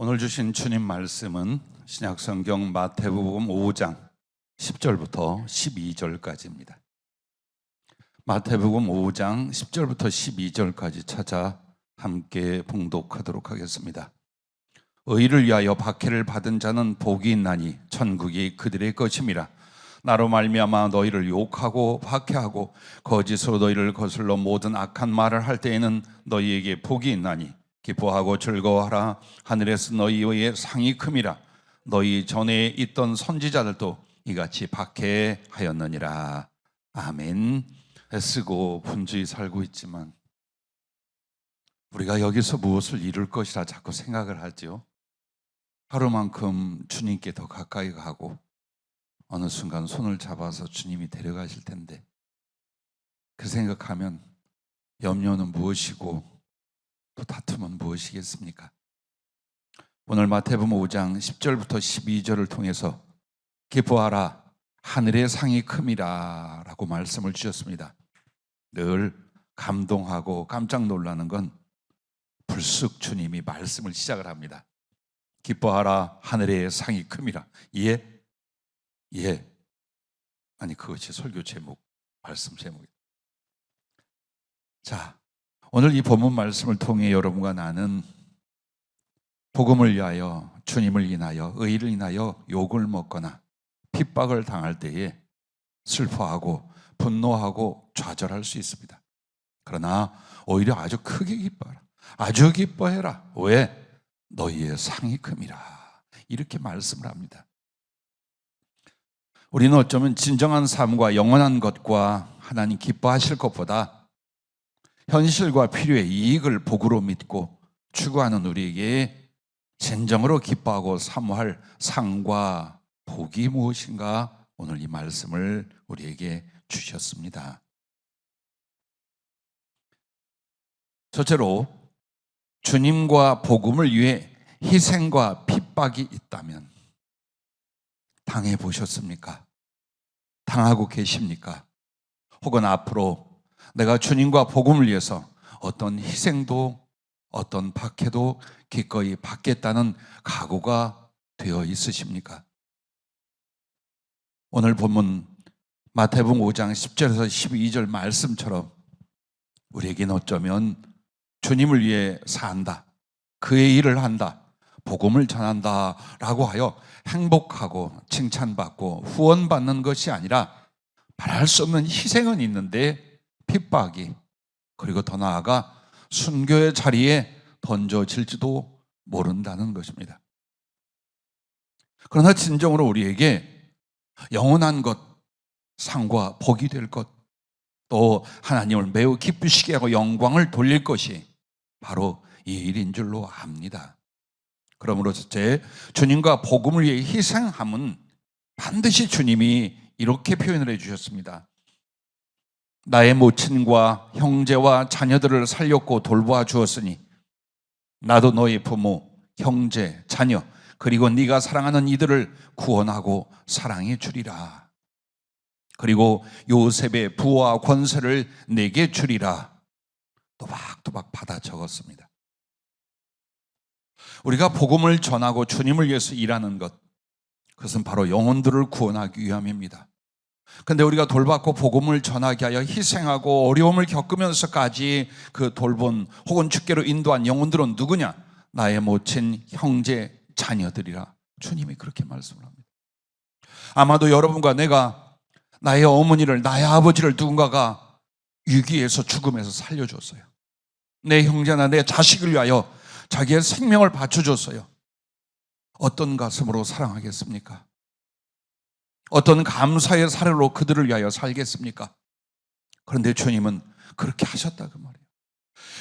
오늘 주신 주님 말씀은 신약성경 마태복음 5장 10절부터 12절까지입니다. 마태복음 5장 10절부터 12절까지 찾아 함께 봉독하도록 하겠습니다. 의를 위하여 박해를 받은 자는 복이 있나니 천국이 그들의 것임이라. 나로 말미암아 너희를 욕하고 박해하고 거짓으로 너희를 거슬러 모든 악한 말을 할 때에는 너희에게 복이 있나니 기뻐하고 즐거워하라. 하늘에서 너희의 상이 큼이라. 너희 전에 있던 선지자들도 이같이 박해하였느니라. 아멘. 애쓰고 분주히 살고 있지만 우리가 여기서 무엇을 이룰 것이라 자꾸 생각을 하죠. 하루만큼 주님께 더 가까이 가고 어느 순간 손을 잡아서 주님이 데려가실 텐데 그 생각하면 염려는 무엇이고 또 다툼은 무엇이겠습니까? 오늘 마태복음 5장 10절부터 12절을 통해서 기뻐하라 하늘의 상이 큼이라 라고 말씀을 주셨습니다. 늘 감동하고 깜짝 놀라는 건 불쑥 주님이 말씀을 시작을 합니다. 기뻐하라 하늘의 상이 큼이라. 예? 아니 그것이 설교 제목, 말씀 제목입니다. 자, 오늘 이 본문 말씀을 통해 여러분과 나는 복음을 위하여, 주님을 인하여, 의를 인하여 욕을 먹거나 핍박을 당할 때에 슬퍼하고 분노하고 좌절할 수 있습니다. 그러나 오히려 아주 크게 기뻐하라. 아주 기뻐해라. 왜? 너희의 상이 큼이라. 이렇게 말씀을 합니다. 우리는 어쩌면 진정한 삶과 영원한 것과 하나님 기뻐하실 것보다 현실과 필요의 이익을 복으로 믿고 추구하는 우리에게 진정으로 기뻐하고 사모할 상과 복이 무엇인가 오늘 이 말씀을 우리에게 주셨습니다. 첫째로 주님과 복음을 위해 희생과 핍박이 있다면 당해보셨습니까? 당하고 계십니까? 혹은 앞으로 내가 주님과 복음을 위해서 어떤 희생도 어떤 박해도 기꺼이 받겠다는 각오가 되어 있으십니까? 오늘 본문 마태복음 5장 10절에서 12절 말씀처럼 우리에게는 어쩌면 주님을 위해 산다, 그의 일을 한다, 복음을 전한다 라고 하여 행복하고 칭찬받고 후원받는 것이 아니라 바랄 수 없는 희생은 있는데 핍박이, 그리고 더 나아가 순교의 자리에 던져질지도 모른다는 것입니다. 그러나 진정으로 우리에게 영원한 것, 상과 복이 될 것, 또 하나님을 매우 기쁘시게 하고 영광을 돌릴 것이 바로 이 일인 줄로 압니다. 그러므로 첫째, 주님과 복음을 위해 희생함은 반드시 주님이 이렇게 표현을 해주셨습니다. 나의 모친과 형제와 자녀들을 살렸고 돌보아 주었으니 나도 너의 부모, 형제, 자녀 그리고 네가 사랑하는 이들을 구원하고 사랑해 주리라. 그리고 요셉의 부와 권세를 내게 주리라. 또박또박 받아 적었습니다. 우리가 복음을 전하고 주님을 위해서 일하는 것, 그것은 바로 영혼들을 구원하기 위함입니다. 그런데 우리가 돌봤고 복음을 전하게 하여 희생하고 어려움을 겪으면서까지 그 돌본 혹은 주께로 인도한 영혼들은 누구냐? 나의 모친, 형제, 자녀들이라. 주님이 그렇게 말씀을 합니다. 아마도 여러분과 내가 나의 어머니를, 나의 아버지를 누군가가 위기에서 죽음에서 살려줬어요. 내 형제나 내 자식을 위하여 자기의 생명을 바쳐줬어요. 어떤 가슴으로 사랑하겠습니까? 어떤 감사의 사례로 그들을 위하여 살겠습니까? 그런데 주님은 그렇게 하셨다 그 말이에요.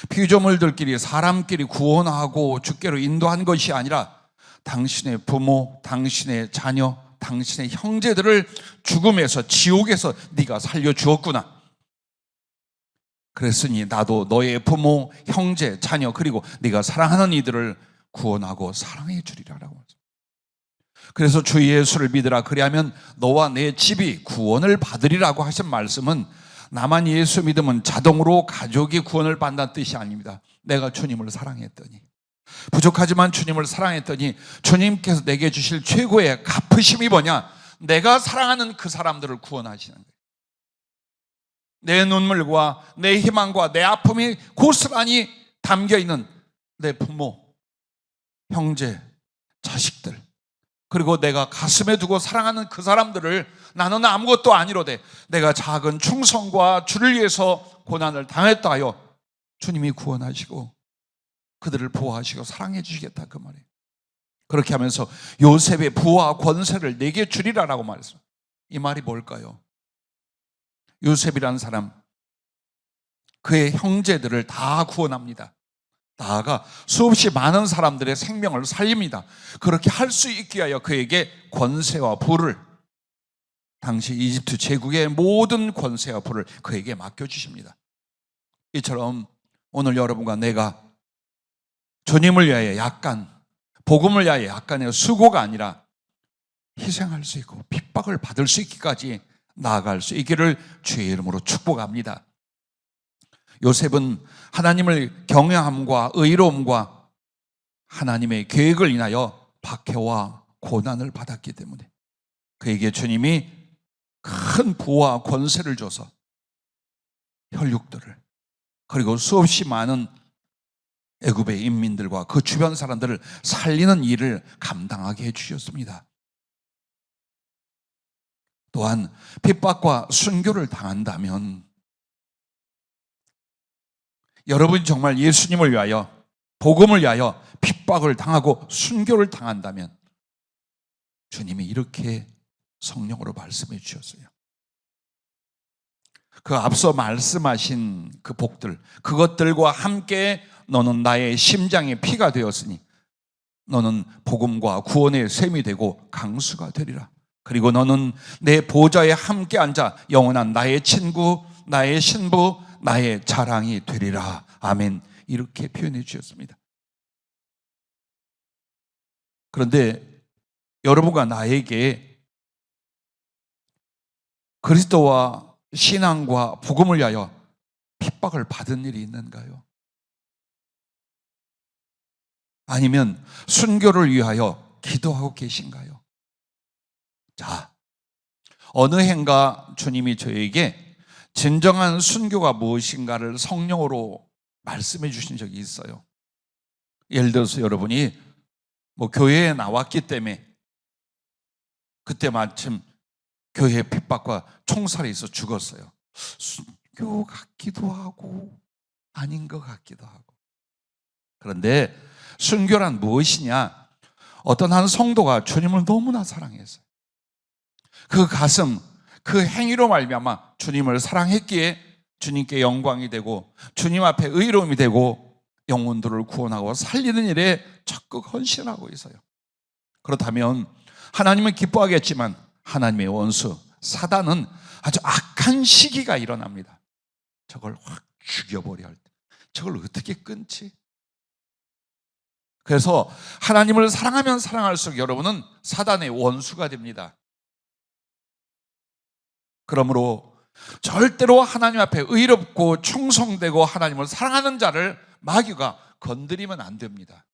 피조물들끼리 사람끼리 구원하고 주께로 인도한 것이 아니라 당신의 부모, 당신의 자녀, 당신의 형제들을 죽음에서, 지옥에서 네가 살려주었구나. 그랬으니 나도 너의 부모, 형제, 자녀 그리고 네가 사랑하는 이들을 구원하고 사랑해 주리라라고 하죠. 그래서 주 예수를 믿으라. 그리하면 너와 내 집이 구원을 받으리라고 하신 말씀은 나만 예수 믿으면 자동으로 가족이 구원을 받는다는 뜻이 아닙니다. 내가 주님을 사랑했더니 부족하지만 주님을 사랑했더니 주님께서 내게 주실 최고의 갚으심이 뭐냐? 내가 사랑하는 그 사람들을 구원하시는 거예요. 내 눈물과 내 희망과 내 아픔이 고스란히 담겨있는 내 부모, 형제, 자식들, 그리고 내가 가슴에 두고 사랑하는 그 사람들을 나는 아무것도 아니로되 내가 작은 충성과 주를 위해서 고난을 당했다 하여 주님이 구원하시고 그들을 보호하시고 사랑해 주시겠다, 그 말이에요. 그렇게 하면서 요셉의 부와 권세를 내게 주리라라고 말했어요. 이 말이 뭘까요? 요셉이라는 사람, 그의 형제들을 다 구원합니다. 나아가 수없이 많은 사람들의 생명을 살립니다. 그렇게 할 수 있게 하여 그에게 권세와 부를, 당시 이집트 제국의 모든 권세와 부를 그에게 맡겨주십니다. 이처럼 오늘 여러분과 내가 주님을 위하여 약간, 복음을 위하여 약간의 수고가 아니라 희생할 수 있고 핍박을 받을 수 있기까지 나아갈 수 있기를 주의 이름으로 축복합니다. 요셉은 하나님을 경외함과 의로움과 하나님의 계획을 인하여 박해와 고난을 받았기 때문에 그에게 주님이 큰 부와 권세를 줘서 혈육들을, 그리고 수없이 많은 애굽의 인민들과 그 주변 사람들을 살리는 일을 감당하게 해주셨습니다. 또한 핍박과 순교를 당한다면, 여러분이 정말 예수님을 위하여, 복음을 위하여 핍박을 당하고 순교를 당한다면 주님이 이렇게 성령으로 말씀해 주셨어요. 그 앞서 말씀하신 그 복들, 그것들과 함께 너는 나의 심장의 피가 되었으니 너는 복음과 구원의 셈이 되고 강수가 되리라. 그리고 너는 내 보좌에 함께 앉아 영원한 나의 친구, 나의 신부, 나의 자랑이 되리라. 아멘. 이렇게 표현해 주셨습니다. 그런데 여러분과 나에게 그리스도와 신앙과 복음을 위하여 핍박을 받은 일이 있는가요? 아니면 순교를 위하여 기도하고 계신가요? 자, 어느 해인가 주님이 저에게 진정한 순교가 무엇인가를 성령으로 말씀해 주신 적이 있어요. 예를 들어서 여러분이 교회에 나왔기 때문에 그때 마침 교회 핍박과 총살이 있어 죽었어요. 순교 같기도 하고 아닌 것 같기도 하고. 그런데 순교란 무엇이냐? 어떤 한 성도가 주님을 너무나 사랑했어요. 그 가슴, 그 행위로 말미암아 주님을 사랑했기에 주님께 영광이 되고 주님 앞에 의로움이 되고 영혼들을 구원하고 살리는 일에 적극 헌신하고 있어요. 그렇다면 하나님은 기뻐하겠지만 하나님의 원수 사단은 아주 악한 시기가 일어납니다. 저걸 확 죽여버려 할 때 저걸 어떻게 끊지? 그래서 하나님을 사랑하면 사랑할수록 여러분은 사단의 원수가 됩니다. 그러므로 절대로 하나님 앞에 의롭고 충성되고 하나님을 사랑하는 자를 마귀가 건드리면 안 됩니다.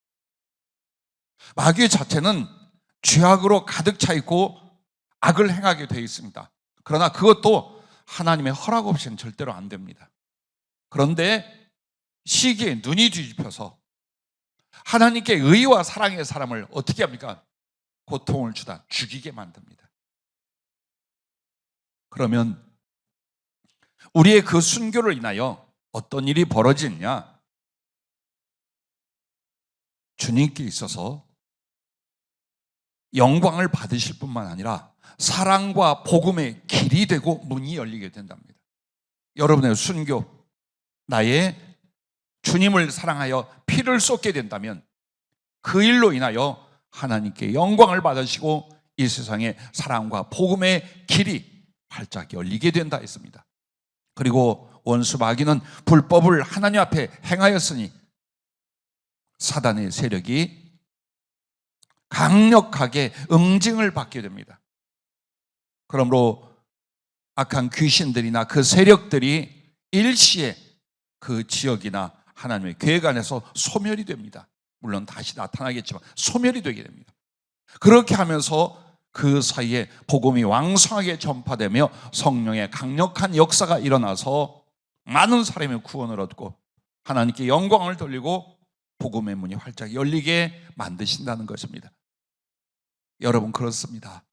마귀 자체는 죄악으로 가득 차 있고 악을 행하게 되어 있습니다. 그러나 그것도 하나님의 허락 없이는 절대로 안 됩니다. 그런데 시기에 눈이 뒤집혀서 하나님께 의와 사랑의 사람을 어떻게 합니까? 고통을 주다 죽이게 만듭니다. 그러면 우리의 그 순교를 인하여 어떤 일이 벌어지느냐? 주님께 있어서 영광을 받으실 뿐만 아니라 사랑과 복음의 길이 되고 문이 열리게 된답니다. 여러분의 순교, 나의 주님을 사랑하여 피를 쏟게 된다면 그 일로 인하여 하나님께 영광을 받으시고 이 세상에 사랑과 복음의 길이 활짝 열리게 된다 했습니다. 그리고 원수 마귀는 불법을 하나님 앞에 행하였으니 사단의 세력이 강력하게 응징을 받게 됩니다. 그러므로 악한 귀신들이나 그 세력들이 일시에 그 지역이나 하나님의 계획 안에서 소멸이 됩니다. 물론 다시 나타나겠지만 소멸이 되게 됩니다. 그렇게 하면서 그 사이에 복음이 왕성하게 전파되며 성령의 강력한 역사가 일어나서 많은 사람의 구원을 얻고 하나님께 영광을 돌리고 복음의 문이 활짝 열리게 만드신다는 것입니다. 여러분, 그렇습니다.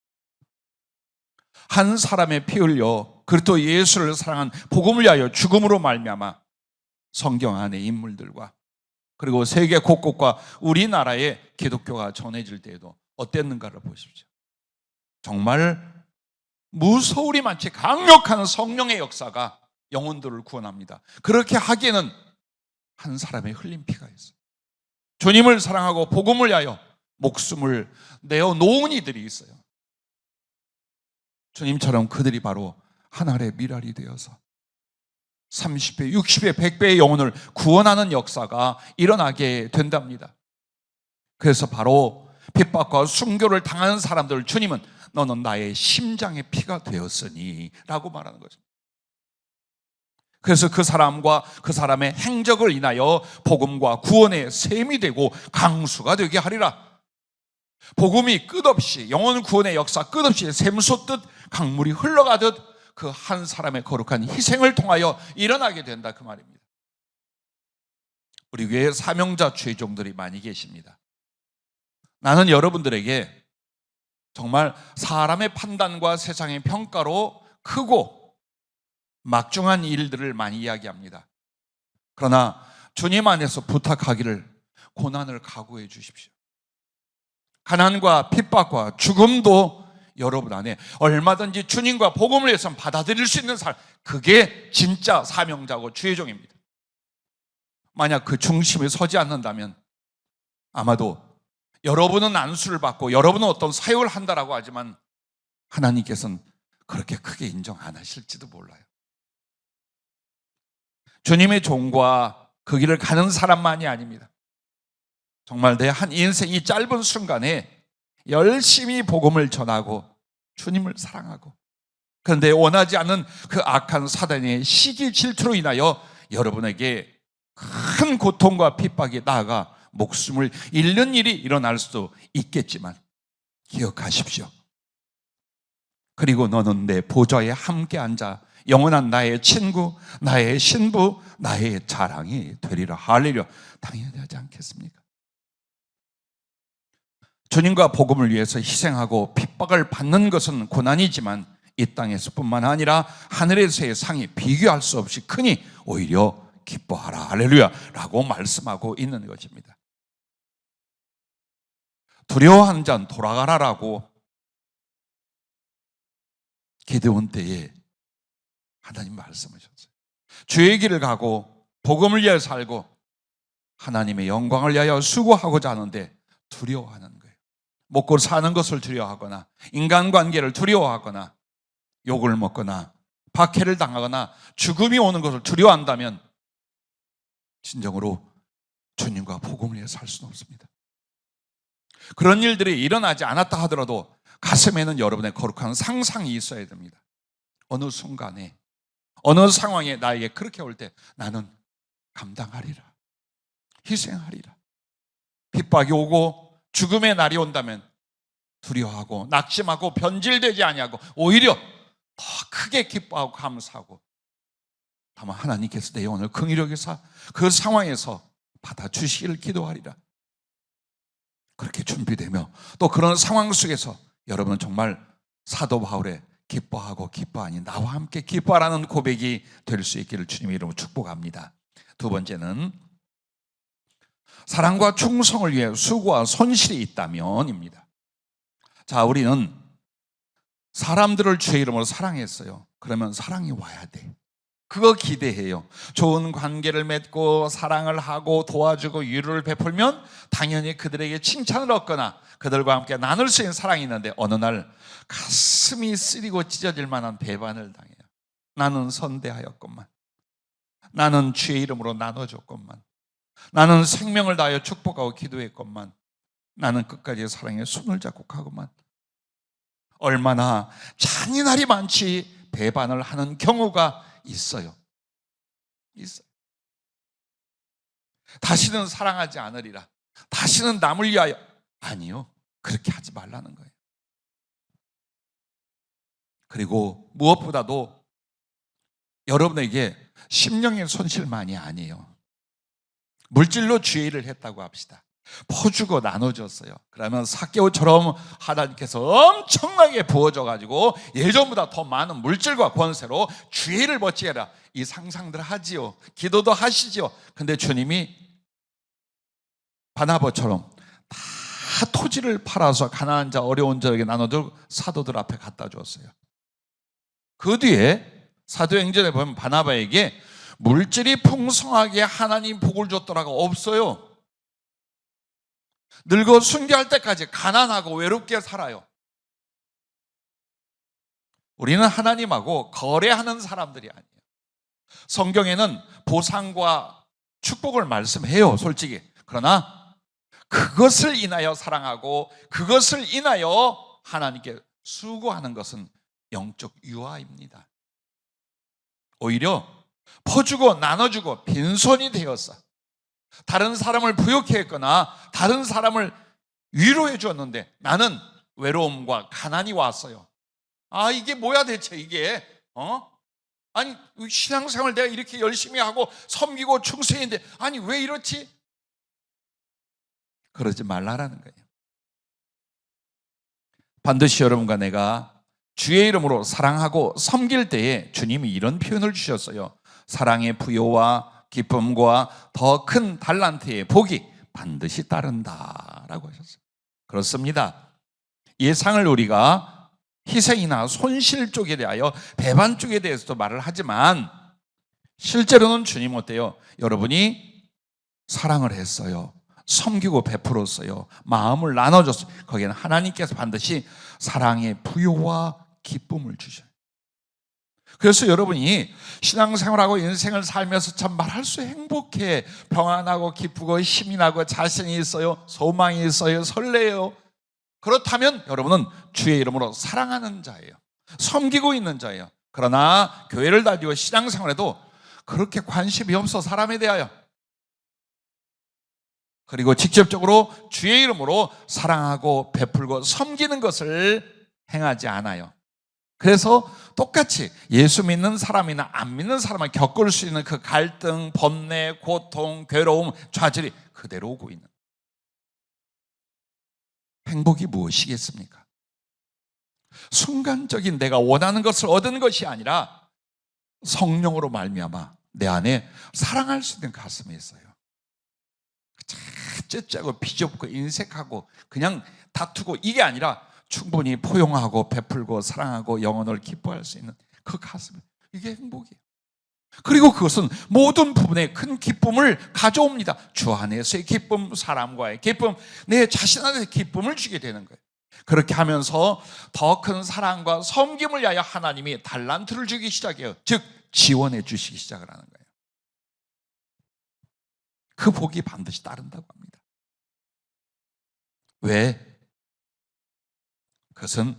한 사람의 피 흘려 그리스도 예수를 사랑한 복음을 위하여 죽음으로 말미암아 성경 안의 인물들과 그리고 세계 곳곳과 우리나라에 기독교가 전해질 때에도 어땠는가를 보십시오. 정말 무서울이 많지 강력한 성령의 역사가 영혼들을 구원합니다. 그렇게 하기에는 한 사람의 흘린 피가 있어요. 주님을 사랑하고 복음을 위하여 목숨을 내어놓은 이들이 있어요. 주님처럼 그들이 바로 하늘의 미랄이 되어서 30배, 60배, 100배의 영혼을 구원하는 역사가 일어나게 된답니다. 그래서 바로 핍박과 순교를 당하는 사람들을 주님은 너는 나의 심장의 피가 되었으니 라고 말하는 것입니다. 그래서 그 사람과 그 사람의 행적을 인하여 복음과 구원의 셈이 되고 강수가 되게 하리라. 복음이 끝없이 영혼 구원의 역사 끝없이 샘솟듯 강물이 흘러가듯 그 한 사람의 거룩한 희생을 통하여 일어나게 된다, 그 말입니다. 우리 교회에 사명자 주의종들이 많이 계십니다. 나는 여러분들에게 정말 사람의 판단과 세상의 평가로 크고 막중한 일들을 많이 이야기합니다. 그러나 주님 안에서 부탁하기를 고난을 각오해 주십시오. 가난과 핍박과 죽음도 여러분 안에 얼마든지 주님과 복음을 위해서 받아들일 수 있는 사람, 그게 진짜 사명자고 주의종입니다. 만약 그 중심에 서지 않는다면 아마도 여러분은 안수를 받고 여러분은 어떤 사역을 한다라고 하지만 하나님께서는 그렇게 크게 인정 안 하실지도 몰라요. 주님의 종과 그 길을 가는 사람만이 아닙니다. 정말 내 한 인생 이 짧은 순간에 열심히 복음을 전하고 주님을 사랑하고, 그런데 원하지 않는 그 악한 사단의 시기 질투로 인하여 여러분에게 큰 고통과 핍박이 나아가 목숨을 잃는 일이 일어날 수도 있겠지만 기억하십시오. 그리고 너는 내 보좌에 함께 앉아 영원한 나의 친구, 나의 신부, 나의 자랑이 되리라. 할렐루야. 당연히 하지 않겠습니까? 주님과 복음을 위해서 희생하고 핍박을 받는 것은 고난이지만 이 땅에서뿐만 아니라 하늘에서의 상이 비교할 수 없이 크니 오히려 기뻐하라. 할렐루야 라고 말씀하고 있는 것입니다. 두려워하는 자는 돌아가라라고 기드온 때에 하나님 말씀하셨어요. 주의 길을 가고 복음을 위하여 살고 하나님의 영광을 위하여 수고하고자 하는데 두려워하는 거예요. 먹고 사는 것을 두려워하거나 인간관계를 두려워하거나 욕을 먹거나 박해를 당하거나 죽음이 오는 것을 두려워한다면 진정으로 주님과 복음을 위해 살 수는 없습니다. 그런 일들이 일어나지 않았다 하더라도 가슴에는 여러분의 거룩한 상상이 있어야 됩니다. 어느 순간에 어느 상황에 나에게 그렇게 올 때 나는 감당하리라, 희생하리라. 핍박이 오고 죽음의 날이 온다면 두려워하고 낙심하고 변질되지 아니하고 오히려 더 크게 기뻐하고 감사하고, 다만 하나님께서 내 영혼을 긍휼히 여기사 그 상황에서 받아주시기를 기도하리라. 그렇게 준비되며 또 그런 상황 속에서 여러분은 정말 사도 바울의 기뻐하고 기뻐하니 나와 함께 기뻐하라는 고백이 될 수 있기를 주님의 이름으로 축복합니다. 두 번째는 사랑과 충성을 위해 수고와 손실이 있다면입니다. 자, 우리는 사람들을 주의 이름으로 사랑했어요. 그러면 사랑이 와야 돼. 그거 기대해요. 좋은 관계를 맺고 사랑을 하고 도와주고 위로를 베풀면 당연히 그들에게 칭찬을 얻거나 그들과 함께 나눌 수 있는 사랑이 있는데 어느 날 가슴이 쓰리고 찢어질 만한 배반을 당해요. 나는 선대하였건만, 나는 주의 이름으로 나눠줬건만, 나는 생명을 다하여 축복하고 기도했건만, 나는 끝까지 사랑에 손을 잡고 가고만. 얼마나 잔인하리 많지 배반을 하는 경우가 있어요. 다시는 사랑하지 않으리라. 다시는 남을 위하여. 아니요, 그렇게 하지 말라는 거예요. 그리고 무엇보다도 여러분에게 심령의 손실만이 아니에요. 물질로 주의를 했다고 합시다. 퍼주고 나눠줬어요. 그러면 삭개오처럼 하나님께서 엄청나게 부어줘가지고 예전보다 더 많은 물질과 권세로 주의를 멋지게 해라, 이 상상들 하지요. 기도도 하시지요. 근데 주님이 바나바처럼 다 토지를 팔아서 가난한 자 어려운 자에게 나눠주고 사도들 앞에 갖다 주었어요. 그 뒤에 사도행전에 보면 바나바에게 물질이 풍성하게 하나님 복을 줬더라고 없어요. 늙어 순교할 때까지 가난하고 외롭게 살아요. 우리는 하나님하고 거래하는 사람들이 아니에요. 성경에는 보상과 축복을 말씀해요, 솔직히. 그러나 그것을 인하여 사랑하고 그것을 인하여 하나님께 수고하는 것은 영적 유아입니다. 오히려 퍼주고 나눠주고 빈손이 되었어. 다른 사람을 부욕해 했거나 다른 사람을 위로해 주었는데 나는 외로움과 가난이 왔어요. 아, 이게 뭐야 대체 이게? 아니, 신앙생활 내가 이렇게 열심히 하고 섬기고 충성인데 아니 왜 이렇지? 그러지 말라라는 거예요. 반드시 여러분과 내가 주의 이름으로 사랑하고 섬길 때에 주님이 이런 표현을 주셨어요. 사랑의 부요와 기쁨과 더 큰 달란트의 복이 반드시 따른다라고 하셨어요. 그렇습니다. 예상을 우리가 희생이나 손실 쪽에 대하여 배반 쪽에 대해서도 말을 하지만 실제로는 주님 어때요? 여러분이 사랑을 했어요. 섬기고 베풀었어요. 마음을 나눠줬어요. 거기에는 하나님께서 반드시 사랑의 부요와 기쁨을 주셔요. 그래서 여러분이 신앙생활하고 인생을 살면서 참 말할 수 행복해, 평안하고 기쁘고 힘이 나고 자신이 있어요, 소망이 있어요, 설레요. 그렇다면 여러분은 주의 이름으로 사랑하는 자예요. 섬기고 있는 자예요. 그러나 교회를 다니고 신앙생활에도 그렇게 관심이 없어, 사람에 대하여. 그리고 직접적으로 주의 이름으로 사랑하고 베풀고 섬기는 것을 행하지 않아요. 그래서 똑같이 예수 믿는 사람이나 안 믿는 사람을 겪을 수 있는 그 갈등, 번뇌, 고통, 괴로움, 좌절이 그대로 오고 있는. 행복이 무엇이겠습니까? 순간적인 내가 원하는 것을 얻은 것이 아니라 성령으로 말미암아 내 안에 사랑할 수 있는 가슴이 있어요. 째짜고 비좁고 인색하고 그냥 다투고 이게 아니라 충분히 포용하고 베풀고 사랑하고 영혼을 기뻐할 수 있는 그 가슴, 이게 행복이에요. 그리고 그것은 모든 부분에 큰 기쁨을 가져옵니다. 주 안에서의 기쁨, 사람과의 기쁨, 내 자신 안에서 기쁨을 주게 되는 거예요. 그렇게 하면서 더 큰 사랑과 섬김을 위하여 하나님이 달란트를 주기 시작해요. 즉 지원해 주시기 시작을 하는 거예요. 그 복이 반드시 따른다고 합니다. 왜? 그것은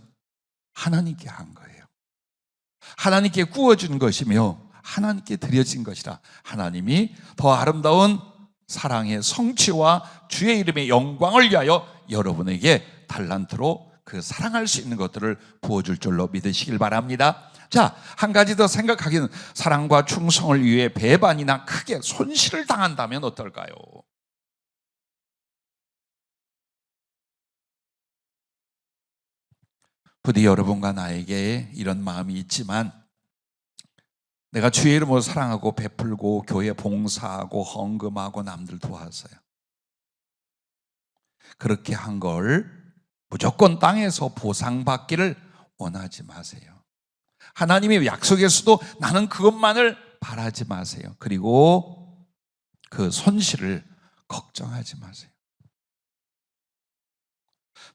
하나님께 한 거예요. 하나님께 구워준 것이며 하나님께 드려진 것이라 하나님이 더 아름다운 사랑의 성취와 주의 이름의 영광을 위하여 여러분에게 달란트로 그 사랑할 수 있는 것들을 부어줄 줄로 믿으시길 바랍니다. 자, 한 가지 더 생각하기는 사랑과 충성을 위해 배반이나 크게 손실을 당한다면 어떨까요? 부디 여러분과 나에게 이런 마음이 있지만 내가 주의 이름으로 사랑하고 베풀고 교회 봉사하고 헌금하고 남들 도왔어요. 그렇게 한 걸 무조건 땅에서 보상받기를 원하지 마세요. 하나님의 약속에서도 나는 그것만을 바라지 마세요. 그리고 그 손실을 걱정하지 마세요.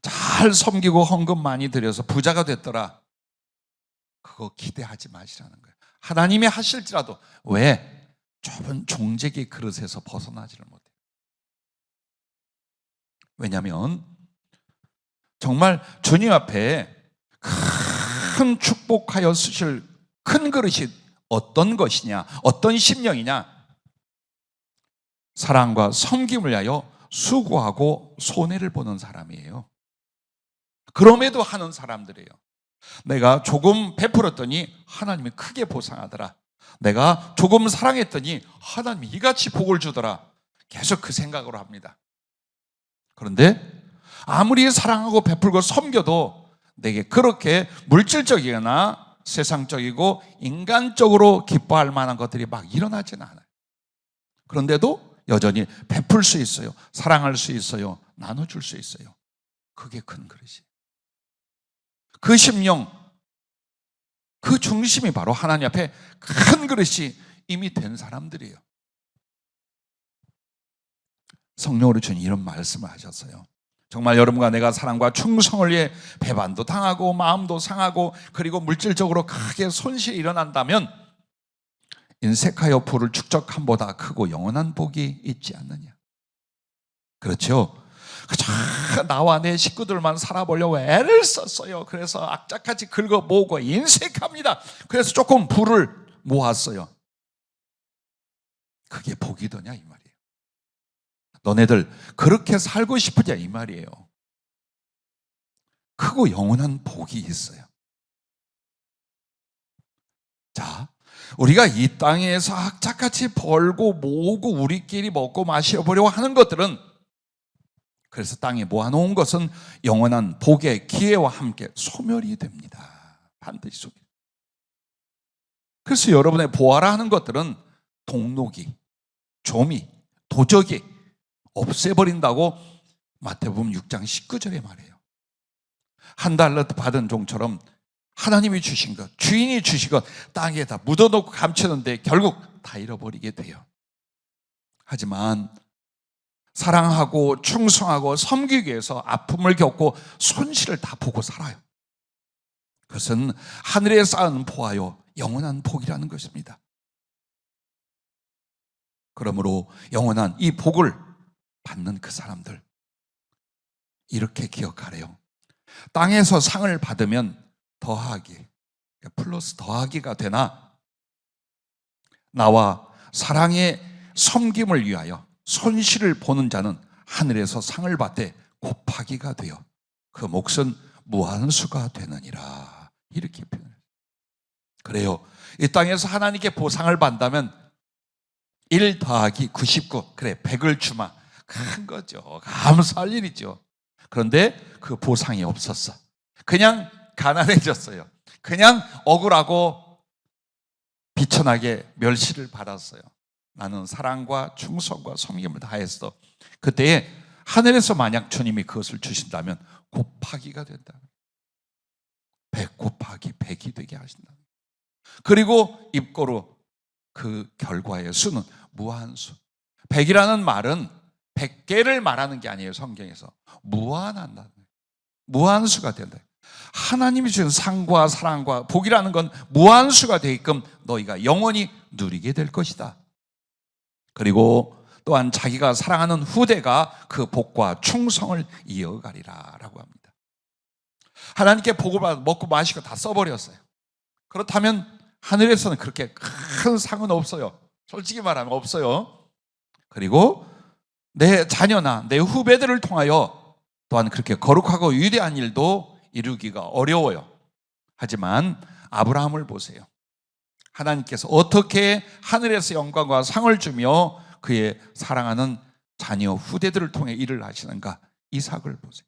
잘 섬기고 헌금 많이 드려서 부자가 됐더라, 그거 기대하지 마시라는 거예요. 하나님이 하실지라도 왜? 좁은 종제기 그릇에서 벗어나지를 못해요. 왜냐하면 정말 주님 앞에 큰 축복하여 쓰실 큰 그릇이 어떤 것이냐, 어떤 심령이냐, 사랑과 섬김을 위하여 수고하고 손해를 보는 사람이에요. 그럼에도 하는 사람들이에요. 내가 조금 베풀었더니 하나님이 크게 보상하더라. 내가 조금 사랑했더니 하나님이 이같이 복을 주더라. 계속 그 생각으로 합니다. 그런데 아무리 사랑하고 베풀고 섬겨도 내게 그렇게 물질적이거나 세상적이고 인간적으로 기뻐할 만한 것들이 막 일어나지는 않아요. 그런데도 여전히 베풀 수 있어요. 사랑할 수 있어요. 나눠줄 수 있어요. 그게 큰 그릇이에요. 그 심령, 그 중심이 바로 하나님 앞에 큰 그릇이 이미 된 사람들이에요. 성령으로 주님 이런 말씀을 하셨어요. 정말 여러분과 내가 사랑과 충성을 위해 배반도 당하고 마음도 상하고 그리고 물질적으로 크게 손실이 일어난다면 인색하여 부를 축적함보다 크고 영원한 복이 있지 않느냐. 그렇죠? 나와 내 식구들만 살아보려고 애를 썼어요. 그래서 악착같이 긁어 모으고 인색합니다. 그래서 조금 부를 모았어요. 그게 복이더냐 이 말이에요. 너네들 그렇게 살고 싶으냐 이 말이에요. 크고 영원한 복이 있어요. 자, 우리가 이 땅에서 악착같이 벌고 모으고 우리끼리 먹고 마셔보려고 하는 것들은, 그래서 땅에 모아놓은 것은 영원한 복의 기회와 함께 소멸이 됩니다. 반드시 소멸. 그래서 여러분의 보아라 하는 것들은 동록이, 조미, 도적이 없애버린다고 마태복음 6장 19절에 말해요. 한 달러 받은 종처럼 하나님이 주신 것, 주인이 주신 것 땅에다 묻어놓고 감추는데 결국 다 잃어버리게 돼요. 하지만 사랑하고 충성하고 섬기기 위해서 아픔을 겪고 손실을 다 보고 살아요. 그것은 하늘에 쌓은 보아요 영원한 복이라는 것입니다. 그러므로 영원한 이 복을 받는 그 사람들, 이렇게 기억하래요. 땅에서 상을 받으면 더하기, 플러스 더하기가 되나 나와 사랑의 섬김을 위하여 손실을 보는 자는 하늘에서 상을 받되 곱하기가 되어 그 몫은 무한수가 되느니라. 이렇게 표현해요. 그래요. 이 땅에서 하나님께 보상을 받는다면 1 더하기 99, 그래 100을 주마. 큰 거죠. 감사할 일이죠. 그런데 그 보상이 없었어. 그냥 가난해졌어요. 그냥 억울하고 비천하게 멸시를 받았어요. 나는 사랑과 충성과 섬김을 다했어. 그때에 하늘에서 만약 주님이 그것을 주신다면 곱하기가 된다. 100 곱하기 100이 되게 하신다. 그리고 입고로 그 결과의 수는 무한수. 100이라는 말은 100개를 말하는 게 아니에요. 성경에서 무한한다. 무한수가 된다. 하나님이 주신 상과 사랑과 복이라는 건 무한수가 되게끔 너희가 영원히 누리게 될 것이다. 그리고 또한 자기가 사랑하는 후대가 그 복과 충성을 이어가리라 라고 합니다. 하나님께 복을 받아 먹고 마시고 다 써버렸어요. 그렇다면 하늘에서는 그렇게 큰 상은 없어요. 솔직히 말하면 없어요. 그리고 내 자녀나 내 후배들을 통하여 또한 그렇게 거룩하고 위대한 일도 이루기가 어려워요. 하지만 아브라함을 보세요. 하나님께서 어떻게 하늘에서 영광과 상을 주며 그의 사랑하는 자녀 후대들을 통해 일을 하시는가. 이삭을 보세요.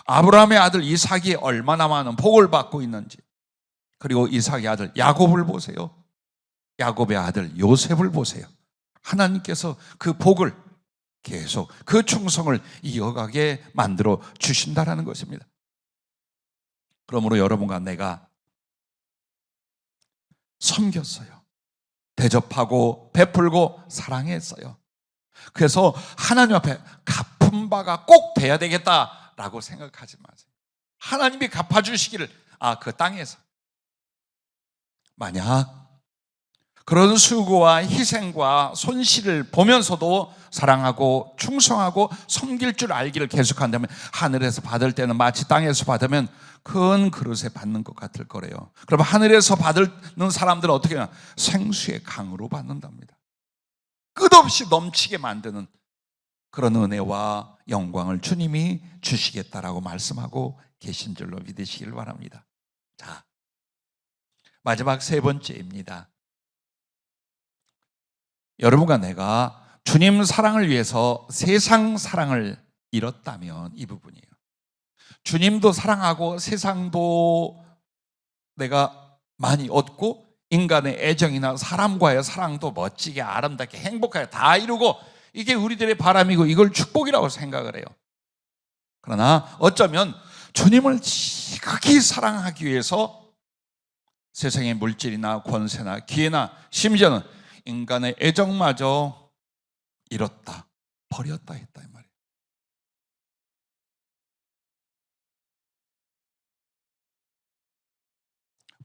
아브라함의 아들 이삭이 얼마나 많은 복을 받고 있는지, 그리고 이삭의 아들 야곱을 보세요. 야곱의 아들 요셉을 보세요. 하나님께서 그 복을 계속 그 충성을 이어가게 만들어 주신다라는 것입니다. 그러므로 여러분과 내가 섬겼어요. 대접하고 베풀고 사랑했어요. 그래서 하나님 앞에 갚은 바가 꼭 돼야 되겠다라고 생각하지 마세요. 하나님이 갚아주시기를, 그 땅에서 만약 그런 수고와 희생과 손실을 보면서도 사랑하고 충성하고 섬길 줄 알기를 계속한다면 하늘에서 받을 때는 마치 땅에서 받으면 큰 그릇에 받는 것 같을 거래요. 그럼 하늘에서 받는 사람들은 어떻게 하냐? 생수의 강으로 받는답니다. 끝없이 넘치게 만드는 그런 은혜와 영광을 주님이 주시겠다라고 말씀하고 계신 줄로 믿으시길 바랍니다. 자, 마지막 세 번째입니다. 여러분과 내가 주님 사랑을 위해서 세상 사랑을 잃었다면 이 부분이에요. 주님도 사랑하고 세상도 내가 많이 얻고 인간의 애정이나 사람과의 사랑도 멋지게 아름답게 행복하게 다 이루고 이게 우리들의 바람이고 이걸 축복이라고 생각을 해요. 그러나 어쩌면 주님을 지극히 사랑하기 위해서 세상의 물질이나 권세나 기회나 심지어는 인간의 애정마저 잃었다, 버렸다 했다 이 말이에요.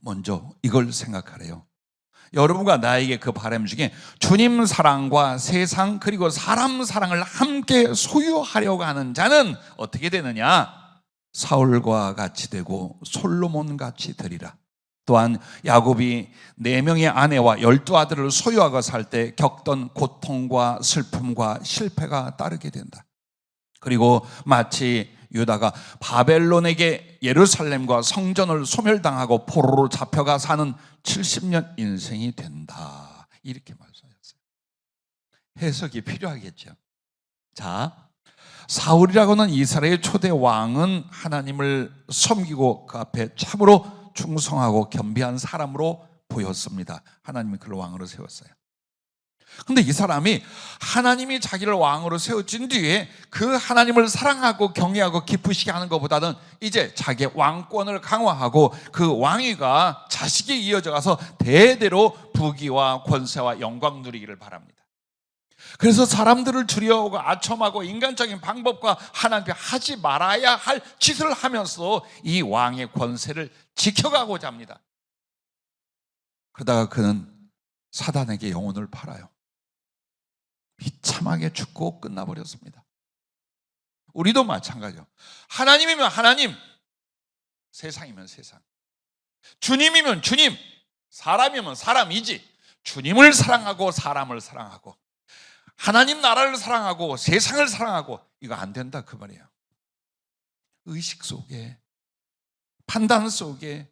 먼저 이걸 생각하래요. 여러분과 나에게 그 바람 중에 주님 사랑과 세상 그리고 사람 사랑을 함께 소유하려고 하는 자는 어떻게 되느냐? 사울과 같이 되고 솔로몬 같이 되리라. 또한 야곱이 4명의 아내와 12아들을 소유하고 살 때 겪던 고통과 슬픔과 실패가 따르게 된다. 그리고 마치 유다가 바벨론에게 예루살렘과 성전을 소멸당하고 포로로 잡혀가 사는 70년 인생이 된다. 이렇게 말씀하셨어요. 해석이 필요하겠죠. 자, 사울이라고는 이스라엘 초대 왕은 하나님을 섬기고 그 앞에 참으로 충성하고 겸비한 사람으로 보였습니다. 하나님이 그를 왕으로 세웠어요. 근데 이 사람이 하나님이 자기를 왕으로 세워진 뒤에 그 하나님을 사랑하고 경외하고 기쁘시게 하는 것보다는 이제 자기의 왕권을 강화하고 그 왕위가 자식에 이어져 가서 대대로 부귀와 권세와 영광 누리기를 바랍니다. 그래서 사람들을 두려워하고 아첨하고 인간적인 방법과 하나님께 하지 말아야 할 짓을 하면서 이 왕의 권세를 지켜가고자 합니다. 그러다가 그는 사단에게 영혼을 팔아요. 비참하게 죽고 끝나버렸습니다. 우리도 마찬가지죠. 하나님이면 하나님, 세상이면 세상. 주님이면 주님, 사람이면 사람이지. 주님을 사랑하고 사람을 사랑하고 하나님 나라를 사랑하고 세상을 사랑하고 이거 안 된다 그 말이에요. 의식 속에, 판단 속에,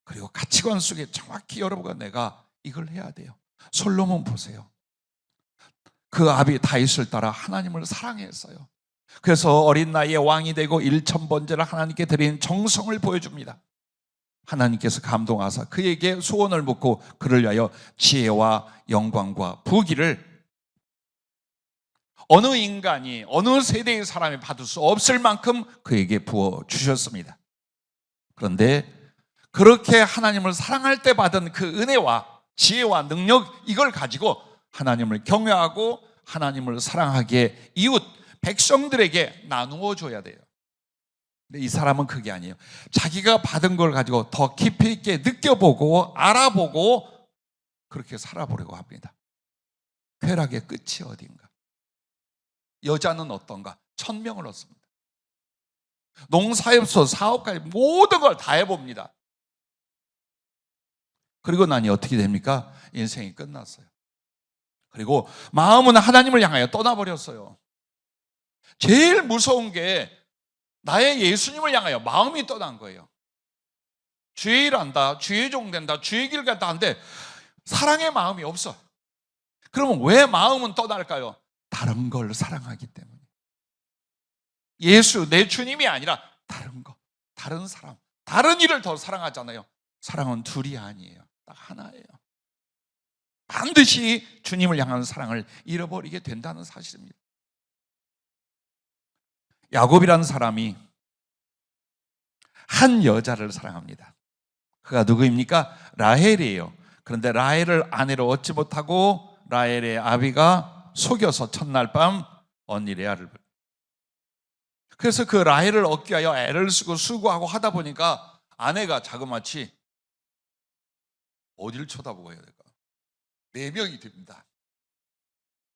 그리고 가치관 속에 정확히 여러분과 내가 이걸 해야 돼요. 솔로몬 보세요. 그 아비 다윗을 따라 하나님을 사랑했어요. 그래서 어린 나이에 왕이 되고 1000번제를 하나님께 드린 정성을 보여줍니다. 하나님께서 감동하사 그에게 소원을 묻고 그를 위하여 지혜와 영광과 부귀를 어느 인간이 어느 세대의 사람이 받을 수 없을 만큼 그에게 부어주셨습니다. 그런데 그렇게 하나님을 사랑할 때 받은 그 은혜와 지혜와 능력 이걸 가지고 하나님을 경외하고 하나님을 사랑하기에 이웃 백성들에게 나누어 줘야 돼요. 근데 이 사람은 그게 아니에요. 자기가 받은 걸 가지고 더 깊이 있게 느껴보고 알아보고 그렇게 살아보려고 합니다. 쾌락의 끝이 어딘가? 여자는 어떤가? 1000명을 얻습니다. 농사협소, 사업까지 모든 걸 다 해봅니다. 그리고 나니 어떻게 됩니까? 인생이 끝났어요. 그리고 마음은 하나님을 향하여 떠나버렸어요. 제일 무서운 게 나의 예수님을 향하여 마음이 떠난 거예요. 주의 일 한다, 주의 종 된다, 주의 길 간다 하는데 사랑의 마음이 없어. 그러면 왜 마음은 떠날까요? 다른 걸 사랑하기 때문에. 예수, 내 주님이 아니라 다른 거, 다른 사람, 다른 일을 더 사랑하잖아요. 사랑은 둘이 아니에요. 딱 하나예요. 반드시 주님을 향한 사랑을 잃어버리게 된다는 사실입니다. 야곱이라는 사람이 한 여자를 사랑합니다. 그가 누구입니까? 라헬이에요. 그런데 라헬을 아내로 얻지 못하고 라헬의 아비가 속여서 첫날 밤 언니 레아를, 그래서 그 라헬을 얻기 위하여 애를 쓰고 수고하고 하다 보니까 아내가 자그마치 어디를 쳐다보고 해야 될까? 4명이 됩니다.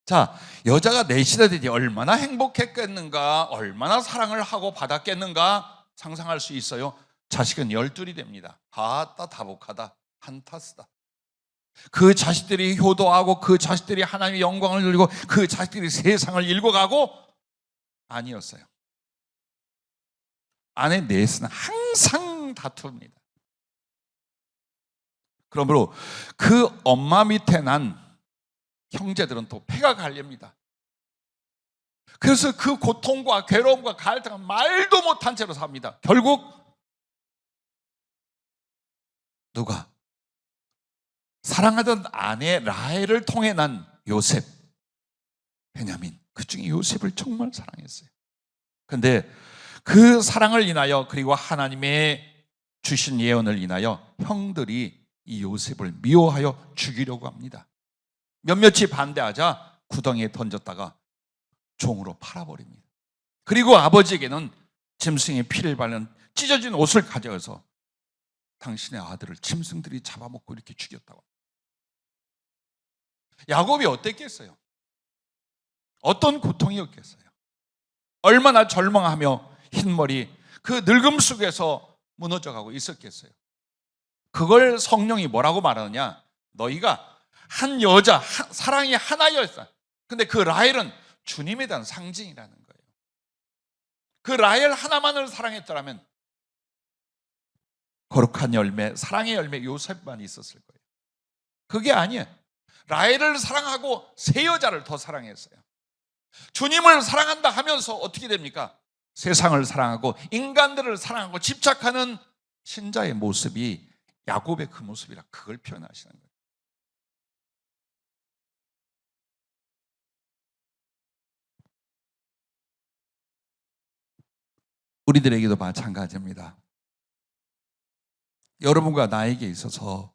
자, 여자가 4시나 되니 얼마나 행복했겠는가, 얼마나 사랑을 하고 받았겠는가 상상할 수 있어요. 자식은 12이 됩니다. 아따 다복하다, 한타스다. 그 자식들이 효도하고 그 자식들이 하나님의 영광을 누리고 그 자식들이 세상을 읽어가고 아니었어요. 아내 넷은 항상 다툽니다. 그러므로 그 엄마 밑에 난 형제들은 또 패가 갈립니다. 그래서 그 고통과 괴로움과 갈등을 말도 못한 채로 삽니다. 결국 누가? 사랑하던 아내 라헬을 통해 난 요셉, 베냐민, 그 중에 요셉을 정말 사랑했어요. 그런데 그 사랑을 인하여 그리고 하나님의 주신 예언을 인하여 형들이 이 요셉을 미워하여 죽이려고 합니다. 몇몇이 반대하자 구덩이에 던졌다가 종으로 팔아버립니다. 그리고 아버지에게는 짐승의 피를 바른 찢어진 옷을 가져가서 당신의 아들을 짐승들이 잡아먹고 이렇게 죽였다고. 야곱이 어땠겠어요? 어떤 고통이었겠어요? 얼마나 절망하며 흰머리 그 늙음 속에서 무너져가고 있었겠어요? 그걸 성령이 뭐라고 말하느냐? 너희가 한 여자, 사랑이 하나였어. 근데 그 라헬은 주님에 대한 상징이라는 거예요. 그 라헬 하나만을 사랑했더라면 거룩한 열매, 사랑의 열매 요셉만 있었을 거예요. 그게 아니에요. 라헬을 사랑하고 세 여자를 더 사랑했어요. 주님을 사랑한다 하면서 어떻게 됩니까? 세상을 사랑하고 인간들을 사랑하고 집착하는 신자의 모습이 야곱의 그 모습이라 그걸 표현하시는 거예요. 우리들에게도 마찬가지입니다. 여러분과 나에게 있어서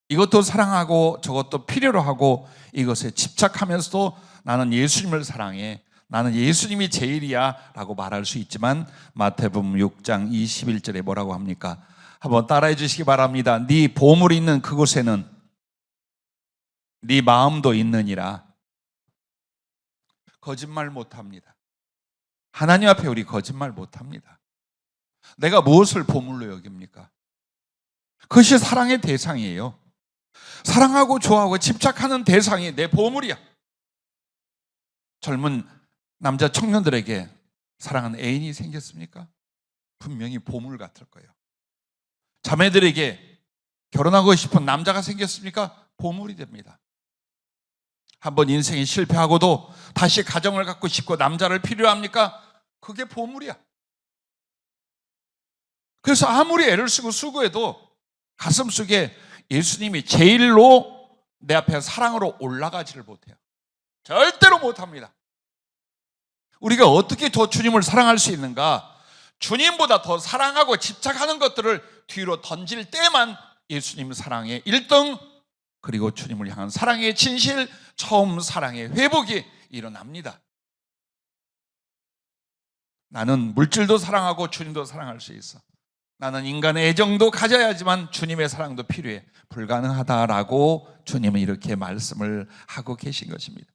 이것도 사랑하고 저것도 필요로 하고 이것에 집착하면서도 나는 예수님을 사랑해, 나는 예수님이 제일이야 라고 말할 수 있지만 마태복음 6장 21절에 뭐라고 합니까? 한번 따라해 주시기 바랍니다. 네 보물이 있는 그곳에는 네 마음도 있느니라. 거짓말 못합니다. 하나님 앞에 우리 거짓말 못합니다. 내가 무엇을 보물로 여깁니까? 그것이 사랑의 대상이에요. 사랑하고 좋아하고 집착하는 대상이 내 보물이야. 젊은 남자 청년들에게 사랑하는 애인이 생겼습니까? 분명히 보물 같을 거예요. 자매들에게 결혼하고 싶은 남자가 생겼습니까? 보물이 됩니다. 한번 인생이 실패하고도 다시 가정을 갖고 싶고 남자를 필요합니까? 그게 보물이야. 그래서 아무리 애를 쓰고 수고해도 가슴속에 예수님이 제일로 내 앞에 사랑으로 올라가지를 못해요. 절대로 못합니다. 우리가 어떻게 더 주님을 사랑할 수 있는가? 주님보다 더 사랑하고 집착하는 것들을 뒤로 던질 때만 예수님 사랑의 1등, 그리고 주님을 향한 사랑의 진실, 처음 사랑의 회복이 일어납니다. 나는 물질도 사랑하고 주님도 사랑할 수 있어. 나는 인간의 애정도 가져야지만 주님의 사랑도 필요해. 불가능하다라고 주님은 이렇게 말씀을 하고 계신 것입니다.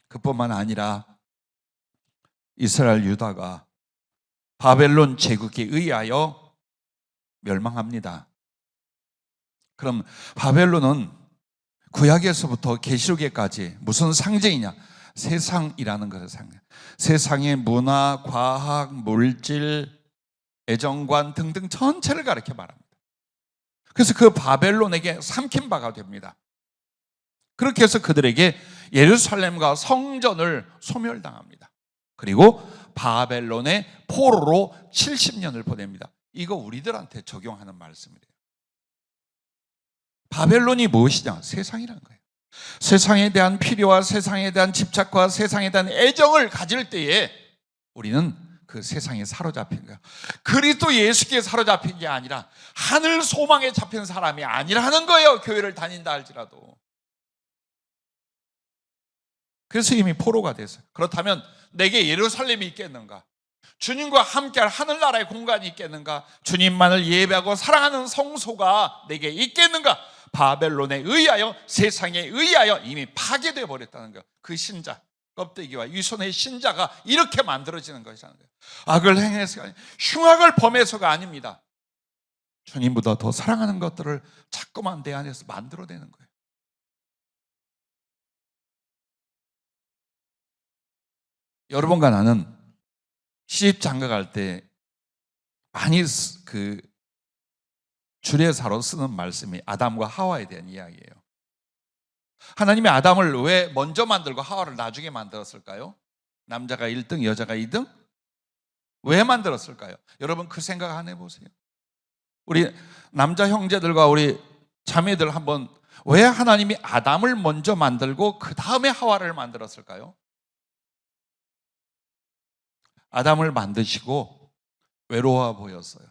그뿐만 아니라 이스라엘 유다가 바벨론 제국에 의하여 멸망합니다. 그럼 바벨론은 구약에서부터 계시록에까지 무슨 상징이냐? 세상이라는 것을 상징. 세상의 문화, 과학, 물질, 애정관 등등 전체를 가리켜 말합니다. 그래서 그 바벨론에게 삼킨 바가 됩니다. 그렇게 해서 그들에게 예루살렘과 성전을 소멸당합니다. 그리고 바벨론의 포로로 70년을 보냅니다. 이거 우리들한테 적용하는 말씀이래요. 바벨론이 무엇이냐? 세상이라는 거예요. 세상에 대한 필요와 세상에 대한 집착과 세상에 대한 애정을 가질 때에 우리는 그 세상에 사로잡힌 거예요. 그리스도 예수께 사로잡힌 게 아니라 하늘 소망에 잡힌 사람이 아니라는 거예요. 교회를 다닌다 할지라도. 그래서 이미 포로가 됐어요. 그렇다면 내게 예루살렘이 있겠는가? 주님과 함께할 하늘나라의 공간이 있겠는가? 주님만을 예배하고 사랑하는 성소가 내게 있겠는가? 바벨론에 의하여, 세상에 의하여 이미 파괴되어 버렸다는 거예요. 그 신자, 껍데기와 위손의 신자가 이렇게 만들어지는 것이라는 거예요. 악을 행해서가 아니라 흉악을 범해서가 아닙니다. 주님보다 더 사랑하는 것들을 자꾸만 내 안에서 만들어내는 거예요. 여러분과 나는 시집 장가갈 때 많이 주례사로 쓰는 말씀이 아담과 하와에 대한 이야기예요. 하나님이 아담을 왜 먼저 만들고 하와를 나중에 만들었을까요? 남자가 1등, 여자가 2등? 왜 만들었을까요? 여러분 그 생각 안 해보세요. 우리 남자 형제들과 우리 자매들 한번, 왜 하나님이 아담을 먼저 만들고 그 다음에 하와를 만들었을까요? 아담을 만드시고 외로워 보였어요.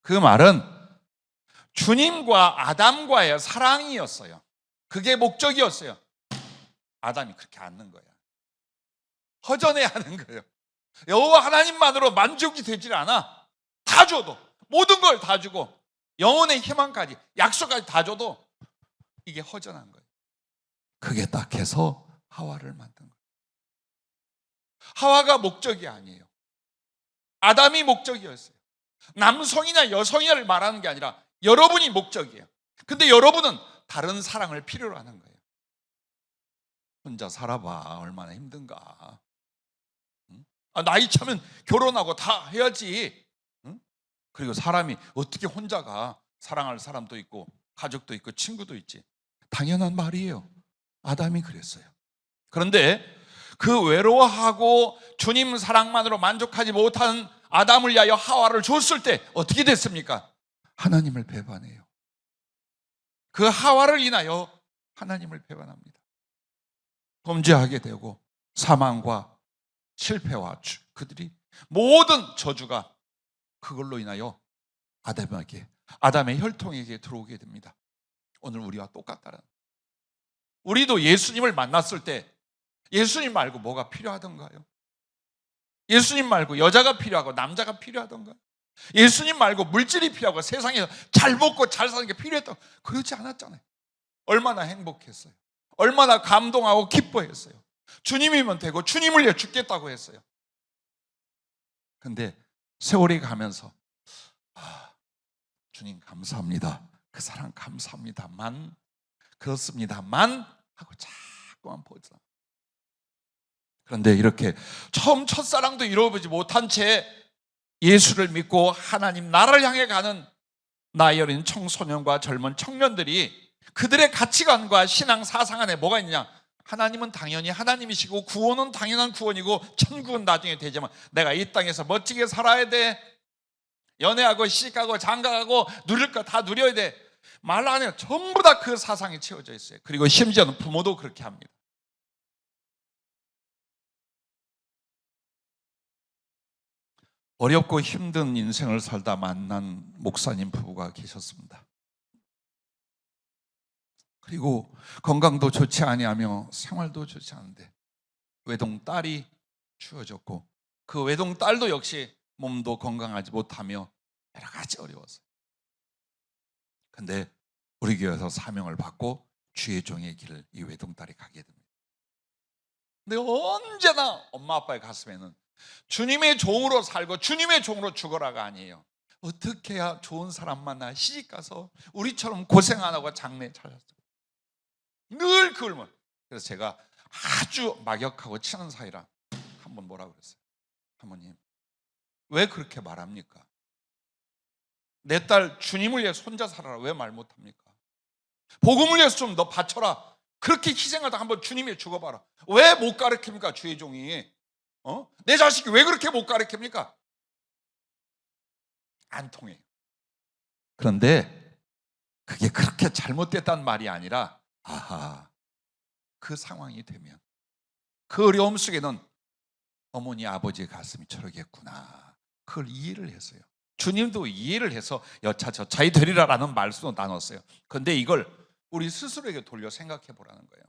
그 말은 주님과 아담과의 사랑이었어요. 그게 목적이었어요. 아담이 그렇게 않는 거야. 허전해 하는 거예요. 여호와 하나님만으로 만족이 되질 않아. 다 줘도, 모든 걸 다 주고 영혼의 희망까지, 약속까지 다 줘도 이게 허전한 거예요. 그게 딱 해서 하와를 만든 거예요. 하와가 목적이 아니에요. 아담이 목적이었어요. 남성이나 여성이를 말하는 게 아니라 여러분이 목적이에요. 근데 여러분은 다른 사랑을 필요로 하는 거예요. 혼자 살아봐, 얼마나 힘든가. 나이 차면 결혼하고 다 해야지. 그리고 사람이 어떻게 혼자가, 사랑할 사람도 있고 가족도 있고 친구도 있지. 당연한 말이에요. 아담이 그랬어요. 그런데 그 외로워하고 주님 사랑만으로 만족하지 못하는 아담을 위하여 하와를 줬을 때 어떻게 됐습니까? 하나님을 배반해요. 그 하와를 인하여 하나님을 배반합니다. 범죄하게 되고 사망과 실패와 그들이 모든 저주가 그걸로 인하여 아담의 혈통에게 들어오게 됩니다. 오늘 우리와 똑같다는, 우리도 예수님을 만났을 때 예수님 말고 뭐가 필요하던가요? 예수님 말고 여자가 필요하고 남자가 필요하던가요? 예수님 말고 물질이 필요하고 세상에서 잘 먹고 잘 사는 게 필요했던, 그렇지 않았잖아요. 얼마나 행복했어요. 얼마나 감동하고 기뻐했어요. 주님이면 되고 주님을 위해 죽겠다고 했어요. 근데 세월이 가면서 주님 감사합니다, 그 사랑 감사합니다만, 그렇습니다만 하고 자꾸만 보자. 그런데 이렇게 처음 첫사랑도 이루어보지 못한 채 예수를 믿고 하나님 나라를 향해 가는 나이 어린 청소년과 젊은 청년들이 그들의 가치관과 신앙 사상 안에 뭐가 있느냐? 하나님은 당연히 하나님이시고 구원은 당연한 구원이고 천국은 나중에 되지만 내가 이 땅에서 멋지게 살아야 돼. 연애하고 시집가고 장가가고 누릴 거 다 누려야 돼. 말 안 해요. 전부 다 그 사상이 채워져 있어요. 그리고 심지어는 부모도 그렇게 합니다. 어렵고 힘든 인생을 살다 만난 목사님 부부가 계셨습니다. 그리고 건강도 좋지 아니하며 생활도 좋지 않은데 외동딸이 주어졌고 그 외동딸도 역시 몸도 건강하지 못하며 여러 가지 어려웠어요. 근데 우리 교회에서 사명을 받고 주의 종의 길을 이 외동딸이 가게 됩니다. 근데 언제나 엄마 아빠의 가슴에는 주님의 종으로 살고 주님의 종으로 죽어라가 아니에요. 어떻게 해야 좋은 사람 만나 시집가서 우리처럼 고생 안 하고 장래 찾았어요. 늘 그 울면. 그래서 제가 아주 막역하고 친한 사이라 한번 뭐라 그랬어요. 사모님 왜 그렇게 말합니까? 내 딸 주님을 위해 혼자 살아라 왜 말 못합니까? 복음을 위해서 좀 너 바쳐라. 그렇게 희생하다 한번 주님이 죽어봐라. 왜 못 가르칩니까 주의 종이? 내 자식이 왜 그렇게 못 가르칩니까? 안 통해요. 그런데 그게 그렇게 잘못됐다는 말이 아니라 그 상황이 되면 그 어려움 속에는 어머니 아버지의 가슴이 저러겠구나. 그걸 이해를 했어요. 주님도 이해를 해서 여차저차히 되리라라는 말씀도 나눴어요. 그런데 이걸 우리 스스로에게 돌려 생각해 보라는 거예요.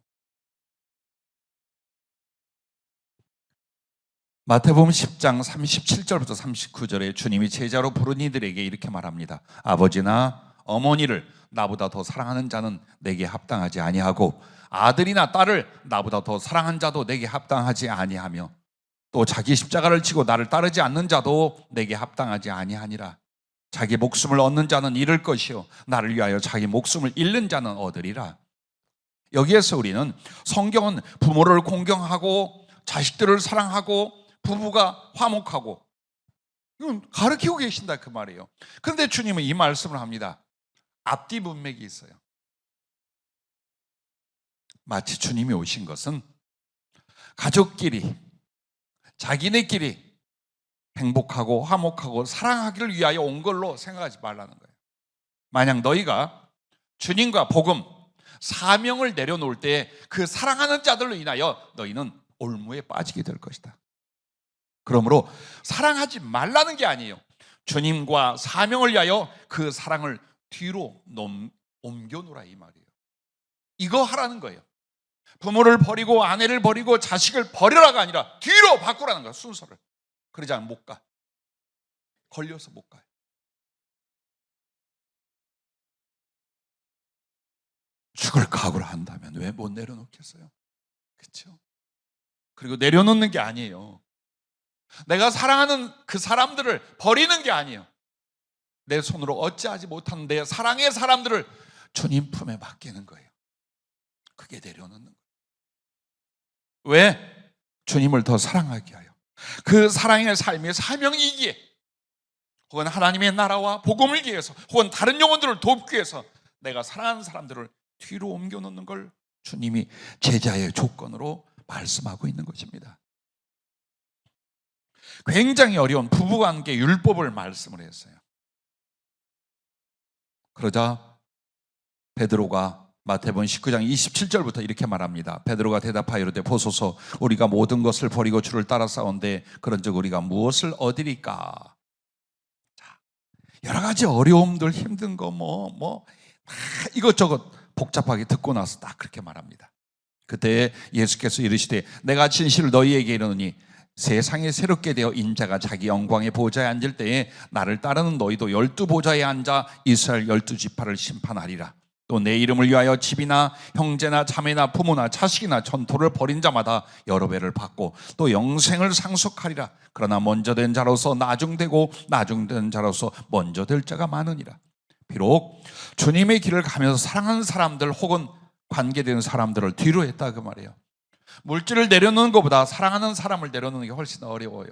마태복음 10장 37절부터 39절에 주님이 제자로 부른 이들에게 이렇게 말합니다. 아버지나 어머니를 나보다 더 사랑하는 자는 내게 합당하지 아니하고 아들이나 딸을 나보다 더 사랑하는 자도 내게 합당하지 아니하며 또 자기 십자가를 지고 나를 따르지 않는 자도 내게 합당하지 아니하니라. 자기 목숨을 얻는 자는 잃을 것이요 나를 위하여 자기 목숨을 잃는 자는 얻으리라. 여기에서 우리는 성경은 부모를 공경하고 자식들을 사랑하고 부부가 화목하고 이건 가르치고 계신다 그 말이에요. 그런데 주님은 이 말씀을 합니다. 앞뒤 문맥이 있어요. 마치 주님이 오신 것은 가족끼리 자기네끼리 행복하고 화목하고 사랑하기를 위하여 온 걸로 생각하지 말라는 거예요. 만약 너희가 주님과 복음, 사명을 내려놓을 때 그 사랑하는 자들로 인하여 너희는 올무에 빠지게 될 것이다. 그러므로 사랑하지 말라는 게 아니에요. 주님과 사명을 위하여 그 사랑을 뒤로 옮겨놓으라 이 말이에요. 이거 하라는 거예요. 부모를 버리고 아내를 버리고 자식을 버리라가 아니라 뒤로 바꾸라는 거예요. 순서를. 그러지 않으면 못 가. 걸려서 못 가요. 죽을 각오를 한다면 왜 못 내려놓겠어요? 그렇죠? 그리고 내려놓는 게 아니에요. 내가 사랑하는 그 사람들을 버리는 게 아니에요. 내 손으로 어찌하지 못하는 내 사랑의 사람들을 주님 품에 맡기는 거예요. 그게 내려놓는 거예요. 왜? 주님을 더 사랑하게 하여 그 사랑의 삶의 사명이기에 혹은 하나님의 나라와 복음을 위해서 혹은 다른 영혼들을 돕기 위해서 내가 사랑하는 사람들을 뒤로 옮겨놓는 걸 주님이 제자의 조건으로 말씀하고 있는 것입니다. 굉장히 어려운 부부관계 율법을 말씀을 했어요. 그러자 베드로가 마태복음 19장 27절부터 이렇게 말합니다. 베드로가 대답하여 이르되 보소서 우리가 모든 것을 버리고 주를 따라 싸운데 그런즉 우리가 무엇을 얻으리까? 자, 여러 가지 어려움들 힘든 거 이것저것 복잡하게 듣고 나서 딱 그렇게 말합니다. 그때 예수께서 이르시되 내가 진실을 너희에게 이르노니 세상에 새롭게 되어 인자가 자기 영광의 보좌에 앉을 때에 나를 따르는 너희도 12보좌에 앉아 이스라엘 12지파를 심판하리라. 또 내 이름을 위하여 집이나 형제나 자매나 부모나 자식이나 전토를 벌인 자마다 여러 배를 받고 또 영생을 상속하리라. 그러나 먼저 된 자로서 나중되고 나중된 자로서 먼저 될 자가 많으니라. 비록 주님의 길을 가면서 사랑하는 사람들 혹은 관계되는 사람들을 뒤로 했다 그 말이에요. 물질을 내려놓는 것보다 사랑하는 사람을 내려놓는 게 훨씬 어려워요.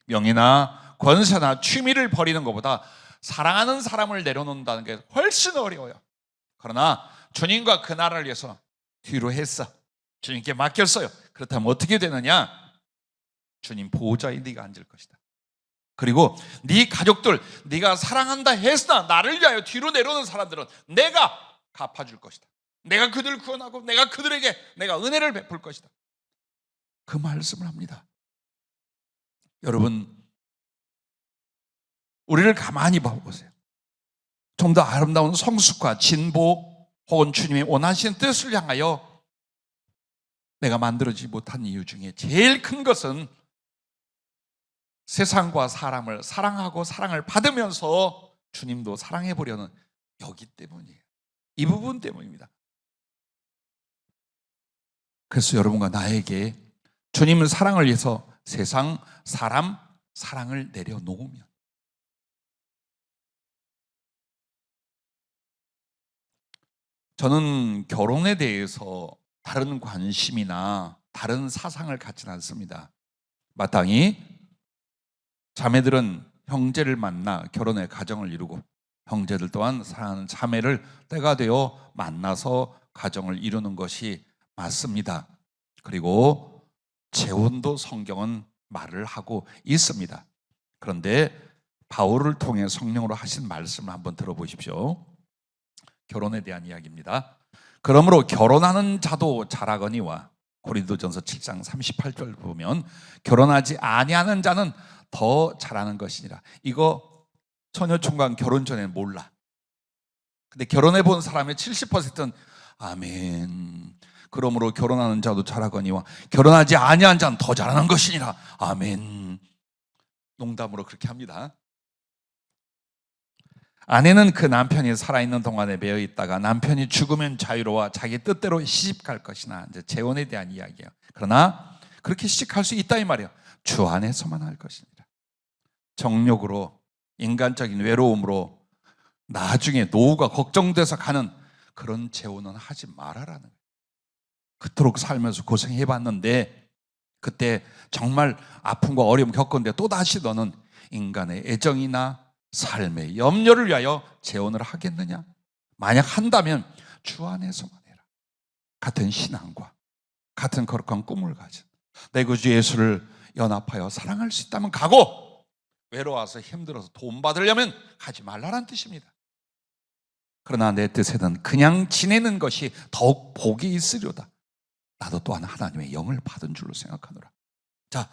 명예나 권세나 취미를 버리는 것보다 사랑하는 사람을 내려놓는다는 게 훨씬 어려워요. 그러나 주님과 그 나라를 위해서 뒤로 했어. 주님께 맡겼어요. 그렇다면 어떻게 되느냐? 주님 보호자에 네가 앉을 것이다. 그리고 네 가족들 네가 사랑한다 했으나 나를 위하여 뒤로 내려오는 사람들은 내가 갚아줄 것이다. 내가 그들을 구원하고 내가 그들에게 내가 은혜를 베풀 것이다. 그 말씀을 합니다. 여러분 우리를 가만히 봐보세요. 좀 더 아름다운 성숙과 진보 혹은 주님의 원하시는 뜻을 향하여 내가 만들어지지 못한 이유 중에 제일 큰 것은 세상과 사람을 사랑하고 사랑을 받으면서 주님도 사랑해보려는 여기 때문이에요. 이 부분 때문입니다. 그래서 여러분과 나에게 주님의 사랑을 위해서 세상, 사람, 사랑을 내려놓으면 저는 결혼에 대해서 다른 관심이나 다른 사상을 갖지는 않습니다. 마땅히 자매들은 형제를 만나 결혼의 가정을 이루고 형제들 또한 사랑하는 자매를 때가 되어 만나서 가정을 이루는 것이 맞습니다. 그리고 재혼도 성경은 말을 하고 있습니다. 그런데 바울을 통해 성령으로 하신 말씀을 한번 들어보십시오. 결혼에 대한 이야기입니다. 그러므로 결혼하는 자도 잘하거니와 고린도전서 7장 38절 보면 결혼하지 아니하는 자는 더 잘하는 것이니라. 이거 처녀총각 결혼 전에는 몰라. 근데 결혼해 본 사람의 70%는 아멘. 그러므로 결혼하는 자도 잘하거니와 결혼하지 아니한 자는 더 잘하는 것이니라. 아멘. 농담으로 그렇게 합니다. 아내는 그 남편이 살아있는 동안에 매여 있다가 남편이 죽으면 자유로워 자기 뜻대로 시집갈 것이나 이제 재혼에 대한 이야기예요. 그러나 그렇게 시집갈 수 있다 이 말이에요. 주 안에서만 할 것입니다. 정욕으로 인간적인 외로움으로 나중에 노후가 걱정돼서 가는 그런 재혼은 하지 말아라는 거예요. 그토록 살면서 고생해봤는데 그때 정말 아픔과 어려움 겪었는데 또다시 너는 인간의 애정이나 삶의 염려를 위하여 재혼을 하겠느냐? 만약 한다면 주 안에서만 해라. 같은 신앙과 같은 거룩한 꿈을 가진 내 구주 예수를 연합하여 사랑할 수 있다면 가고, 외로워서 힘들어서 돈 받으려면 가지 말라는 뜻입니다. 그러나 내 뜻에는 그냥 지내는 것이 더욱 복이 있으려다. 나도 또한 하나님의 영을 받은 줄로 생각하노라. 자,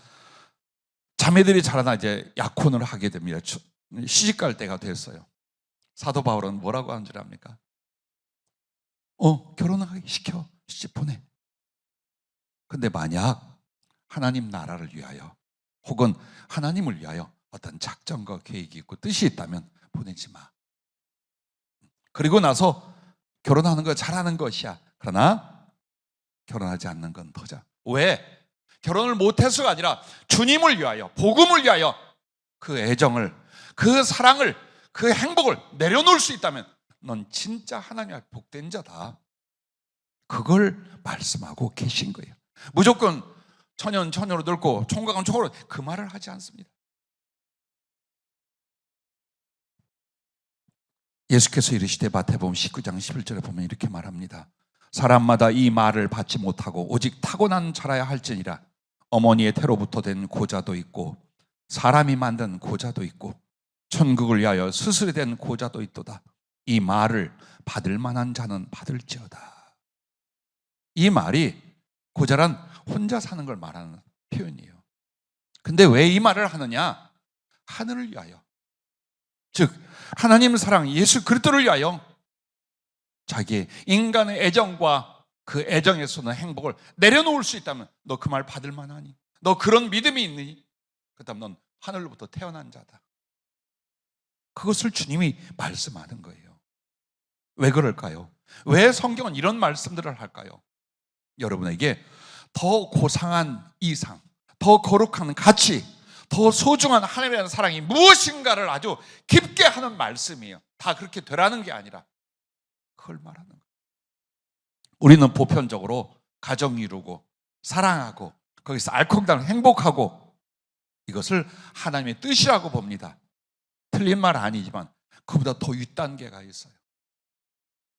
자매들이 자라나 이제 약혼을 하게 됩니다. 시집갈 때가 됐어요. 사도 바울은 뭐라고 하는 줄 압니까? 결혼하게 시켜, 시집 보내. 근데 만약 하나님 나라를 위하여 혹은 하나님을 위하여 어떤 작전과 계획이 있고 뜻이 있다면 보내지 마. 그리고 나서 결혼하는 거 잘하는 것이야. 그러나 결혼하지 않는 건 더자. 왜? 결혼을 못해서가 아니라 주님을 위하여, 복음을 위하여 그 애정을, 그 사랑을, 그 행복을 내려놓을 수 있다면 넌 진짜 하나님 앞에 복된 자다. 그걸 말씀하고 계신 거예요. 무조건 천연 천연으로 늙고 총각은 총으로, 그 말을 하지 않습니다. 예수께서 이르시되 마태복음 19장 11절에 보면 이렇게 말합니다. 사람마다 이 말을 받지 못하고 오직 타고난 자라야 할지니라. 어머니의 태로부터 된 고자도 있고 사람이 만든 고자도 있고 천국을 위하여 스스로 된 고자도 있도다. 이 말을 받을 만한 자는 받을지어다. 이 말이, 고자란 혼자 사는 걸 말하는 표현이에요. 근데 왜 이 말을 하느냐? 하늘을 위하여, 즉 하나님 사랑 예수 그리스도를 위하여 자기의 인간의 애정과 그 애정에서는 행복을 내려놓을 수 있다면 너 그 말 받을 만하니? 너 그런 믿음이 있니? 그다음 넌 하늘로부터 태어난 자다. 그것을 주님이 말씀하는 거예요. 왜 그럴까요? 왜 성경은 이런 말씀들을 할까요? 여러분에게 더 고상한 이상, 더 거룩한 가치, 더 소중한 하나님에 대한 사랑이 무엇인가를 아주 깊게 하는 말씀이에요. 다 그렇게 되라는 게 아니라 그걸 말하는 거예요. 우리는 보편적으로 가정 이루고 사랑하고 거기서 알콩달콩 행복하고 이것을 하나님의 뜻이라고 봅니다. 틀린 말 아니지만 그보다 더 윗단계가 있어요.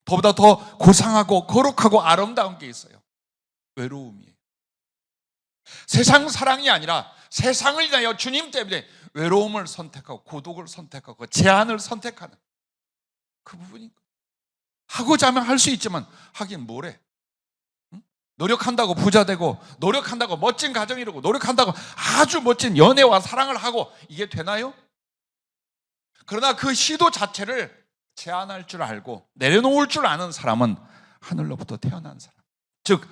그보다 더 고상하고 거룩하고 아름다운 게 있어요. 외로움이에요. 세상 사랑이 아니라 세상을 위하여 주님 때문에 외로움을 선택하고 고독을 선택하고 제한을 선택하는 그 부분이, 하고자 하면 할 수 있지만 하긴 뭐래? 노력한다고 부자 되고 노력한다고 멋진 가정 이루고 노력한다고 아주 멋진 연애와 사랑을 하고 이게 되나요? 그러나 그 시도 자체를 제한할 줄 알고 내려놓을 줄 아는 사람은 하늘로부터 태어난 사람, 즉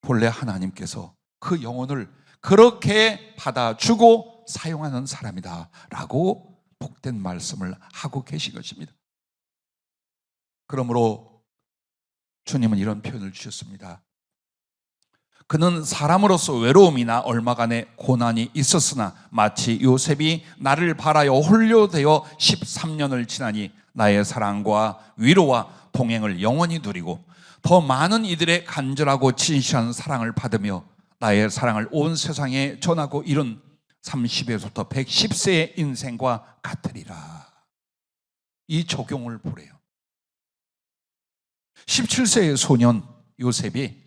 본래 하나님께서 그 영혼을 그렇게 받아주고 사용하는 사람이다 라고 복된 말씀을 하고 계신 것입니다. 그러므로 주님은 이런 표현을 주셨습니다. 그는 사람으로서 외로움이나 얼마간의 고난이 있었으나 마치 요셉이 나를 바라여 홀려되어 13년을 지나니 나의 사랑과 위로와 동행을 영원히 누리고 더 많은 이들의 간절하고 진실한 사랑을 받으며 나의 사랑을 온 세상에 전하고 이룬 30에서부터 110세의 인생과 같으리라. 이 적용을 보래요. 17세의 소년 요셉이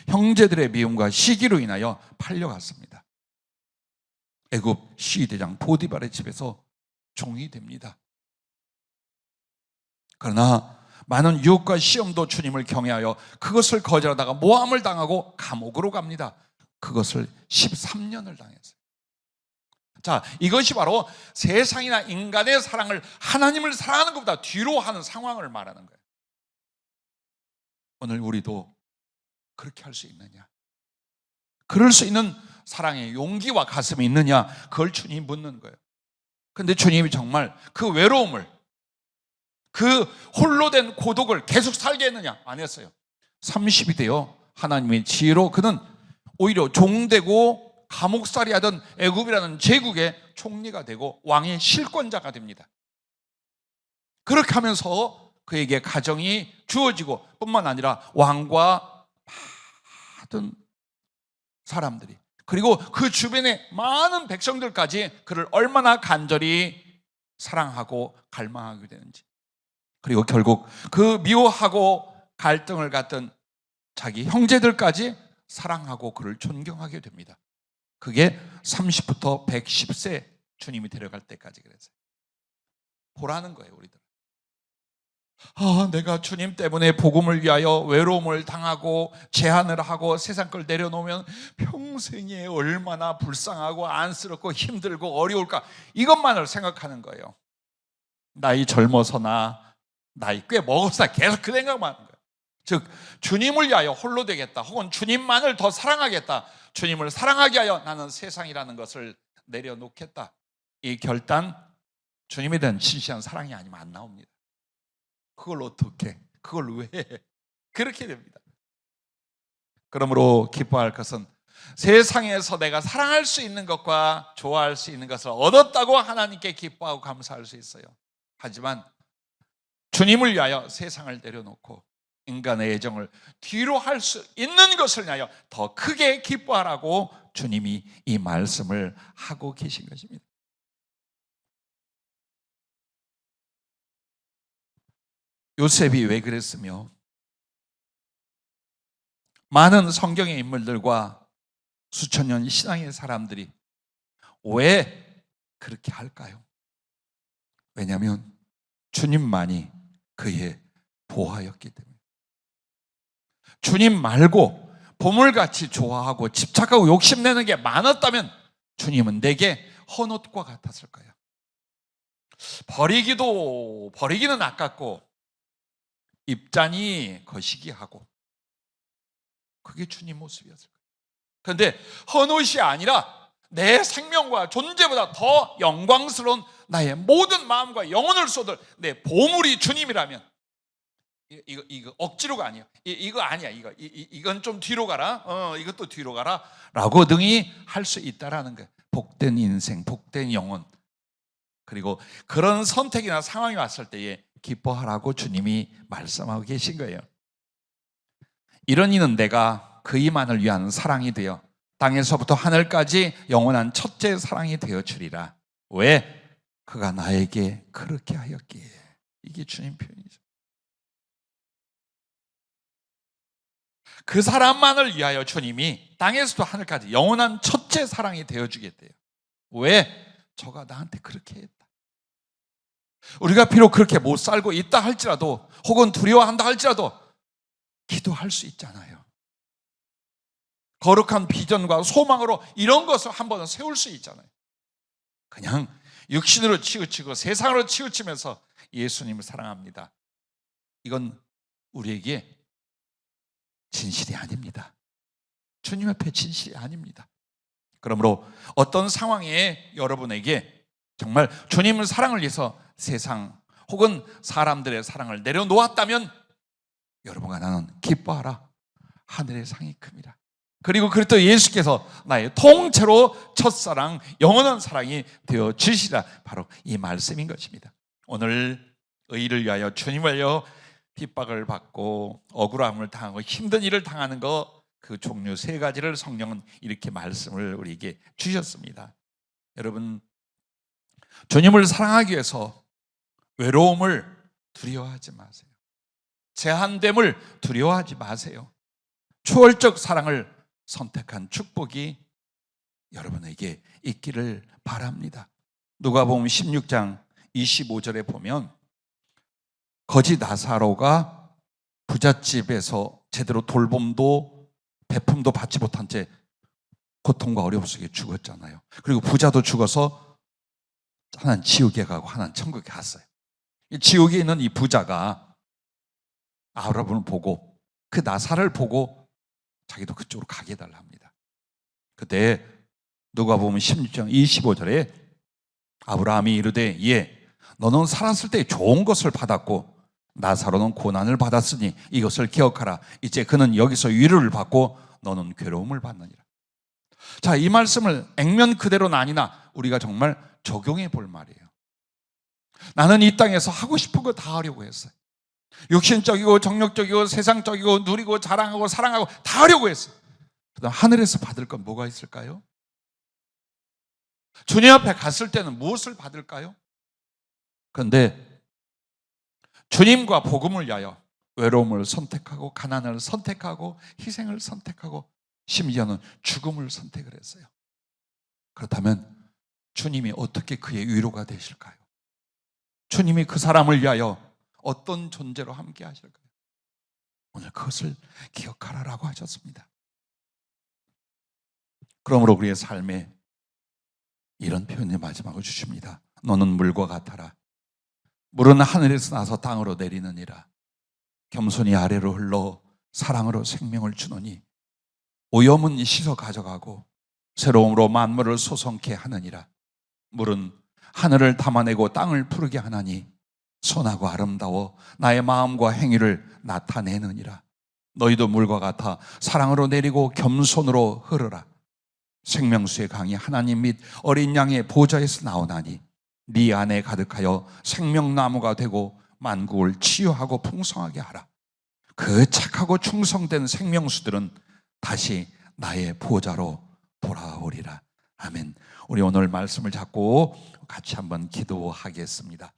형제들의 미움과 시기로 인하여 팔려갔습니다. 애굽 시대장 보디발의 집에서 종이 됩니다. 그러나 많은 유혹과 시험도 주님을 경외하여 그것을 거절하다가 모함을 당하고 감옥으로 갑니다. 그것을 13년을 당했어요. 자, 이것이 바로 세상이나 인간의 사랑을 하나님을 사랑하는 것보다 뒤로 하는 상황을 말하는 거예요. 오늘 우리도 그렇게 할 수 있느냐? 그럴 수 있는 사랑의 용기와 가슴이 있느냐? 그걸 주님이 묻는 거예요. 그런데 주님이 정말 그 외로움을, 그 홀로 된 고독을 계속 살게 했느냐? 안 했어요. 30이 되어 하나님의 지혜로 그는 오히려 종되고 감옥살이 하던 애굽이라는 제국에 총리가 되고 왕의 실권자가 됩니다. 그렇게 하면서 그에게 가정이 주어지고 뿐만 아니라 왕과 많은 사람들이, 그리고 그 주변의 많은 백성들까지 그를 얼마나 간절히 사랑하고 갈망하게 되는지, 그리고 결국 그 미워하고 갈등을 갖던 자기 형제들까지 사랑하고 그를 존경하게 됩니다. 그게 30부터 110세 주님이 데려갈 때까지 그랬어요. 보라는 거예요, 우리들. 내가 주님 때문에 복음을 위하여 외로움을 당하고 제한을 하고 세상 걸 내려놓으면 평생에 얼마나 불쌍하고 안쓰럽고 힘들고 어려울까, 이것만을 생각하는 거예요. 나이 젊어서나 나이 꽤 먹어서 계속 그 생각만 하는 거예요. 즉 주님을 위하여 홀로 되겠다, 혹은 주님만을 더 사랑하겠다, 주님을 사랑하게 하여 나는 세상이라는 것을 내려놓겠다, 이 결단, 주님에 대한 진실한 사랑이 아니면 안 나옵니다. 그걸 어떻게, 그걸 왜 그렇게 됩니다. 그러므로 기뻐할 것은 세상에서 내가 사랑할 수 있는 것과 좋아할 수 있는 것을 얻었다고 하나님께 기뻐하고 감사할 수 있어요. 하지만 주님을 위하여 세상을 내려놓고 인간의 애정을 뒤로 할 수 있는 것을 위하여 더 크게 기뻐하라고 주님이 이 말씀을 하고 계신 것입니다. 요셉이 왜 그랬으며 많은 성경의 인물들과 수천 년 신앙의 사람들이 왜 그렇게 할까요? 왜냐하면 주님만이 그의 보화였기 때문에. 주님 말고 보물같이 좋아하고 집착하고 욕심내는 게 많았다면 주님은 내게 헌옷과 같았을 거예요. 버리기는 아깝고 입자니 거시기하고, 그게 주님 모습이었을 거예요. 그런데 헌옷이 아니라 내 생명과 존재보다 더 영광스러운 나의 모든 마음과 영혼을 쏟을 내 보물이 주님이라면, 이거 억지로가 아니에요. 이거 아니야. 이건 좀 뒤로 가라. 이것도 뒤로 가라. 라고 등이 할 수 있다라는 거예요. 복된 인생, 복된 영혼. 그리고 그런 선택이나 상황이 왔을 때에 기뻐하라고 주님이 말씀하고 계신 거예요. 이런 이는 내가 그이만을 위한 사랑이 되어 땅에서부터 하늘까지 영원한 첫째 사랑이 되어 주리라. 왜? 그가 나에게 그렇게 하였기에. 이게 주님 표현이죠. 그 사람만을 위하여 주님이 땅에서부터 하늘까지 영원한 첫째 사랑이 되어 주겠대요. 왜? 저가 나한테 그렇게 했다. 우리가 비록 그렇게 못 살고 있다 할지라도, 혹은 두려워한다 할지라도 기도할 수 있잖아요. 거룩한 비전과 소망으로 이런 것을 한번 세울 수 있잖아요. 그냥 육신으로 치우치고 세상으로 치우치면서 예수님을 사랑합니다, 이건 우리에게 진실이 아닙니다. 주님 앞에 진실이 아닙니다. 그러므로 어떤 상황에 여러분에게 정말 주님의 사랑을 위해서 세상 혹은 사람들의 사랑을 내려놓았다면 여러분과 나는 기뻐하라. 하늘의 상이 큽니다. 그리고 그렇다 예수께서 나의 통째로 첫사랑, 영원한 사랑이 되어 주시라. 바로 이 말씀인 것입니다. 오늘 의를 위하여, 주님을 위하여 핍박을 받고 억울함을 당하고 힘든 일을 당하는 것, 그 종류 세 가지를 성령은 이렇게 말씀을 우리에게 주셨습니다. 여러분, 주님을 사랑하기 위해서 외로움을 두려워하지 마세요. 제한됨을 두려워하지 마세요. 초월적 사랑을 선택한 축복이 여러분에게 있기를 바랍니다. 누가복음 16장 25절에 보면 거지 나사로가 부잣집에서 제대로 돌봄도 베품도 받지 못한 채 고통과 어려움 속에 죽었잖아요. 그리고 부자도 죽어서 하나는 지옥에 가고 하나는 천국에 갔어요. 지옥에 있는 이 부자가 아브라함을 보고, 그 나사를 보고 자기도 그쪽으로 가게 해달라 합니다. 그때 누가복음 16장 25절에 아브라함이 이르되 예, 너는 살았을 때 좋은 것을 받았고 나사로는 고난을 받았으니 이것을 기억하라. 이제 그는 여기서 위로를 받고 너는 괴로움을 받느니라. 자, 이 말씀을 액면 그대로는 아니나 우리가 정말 적용해 볼 말이에요. 나는 이 땅에서 하고 싶은 거 다 하려고 했어요. 육신적이고 정력적이고 세상적이고 누리고 자랑하고 사랑하고 다 하려고 했어요. 그다음 하늘에서 받을 건 뭐가 있을까요? 주님 앞에 갔을 때는 무엇을 받을까요? 그런데 주님과 복음을 위하여 외로움을 선택하고 가난을 선택하고 희생을 선택하고 심지어는 죽음을 선택을 했어요. 그렇다면 주님이 어떻게 그의 위로가 되실까요? 주님이 그 사람을 위하여 어떤 존재로 함께 하실까요? 오늘 그것을 기억하라라고 하셨습니다. 그러므로 우리의 삶에 이런 표현을 마지막으로 주십니다. 너는 물과 같아라. 물은 하늘에서 나서 땅으로 내리느니라. 겸손히 아래로 흘러 사랑으로 생명을 주노니 오염은 씻어 가져가고 새로움으로 만물을 소성케 하느니라. 물은 하늘을 담아내고 땅을 푸르게 하나니 선하고 아름다워 나의 마음과 행위를 나타내느니라. 너희도 물과 같아 사랑으로 내리고 겸손으로 흐르라. 생명수의 강이 하나님 및 어린 양의 보좌에서 나오나니 네 안에 가득하여 생명나무가 되고 만국을 치유하고 풍성하게 하라. 그 착하고 충성된 생명수들은 다시 나의 보좌로 돌아오리라. 아멘. 우리 오늘 말씀을 잡고 같이 한번 기도하겠습니다.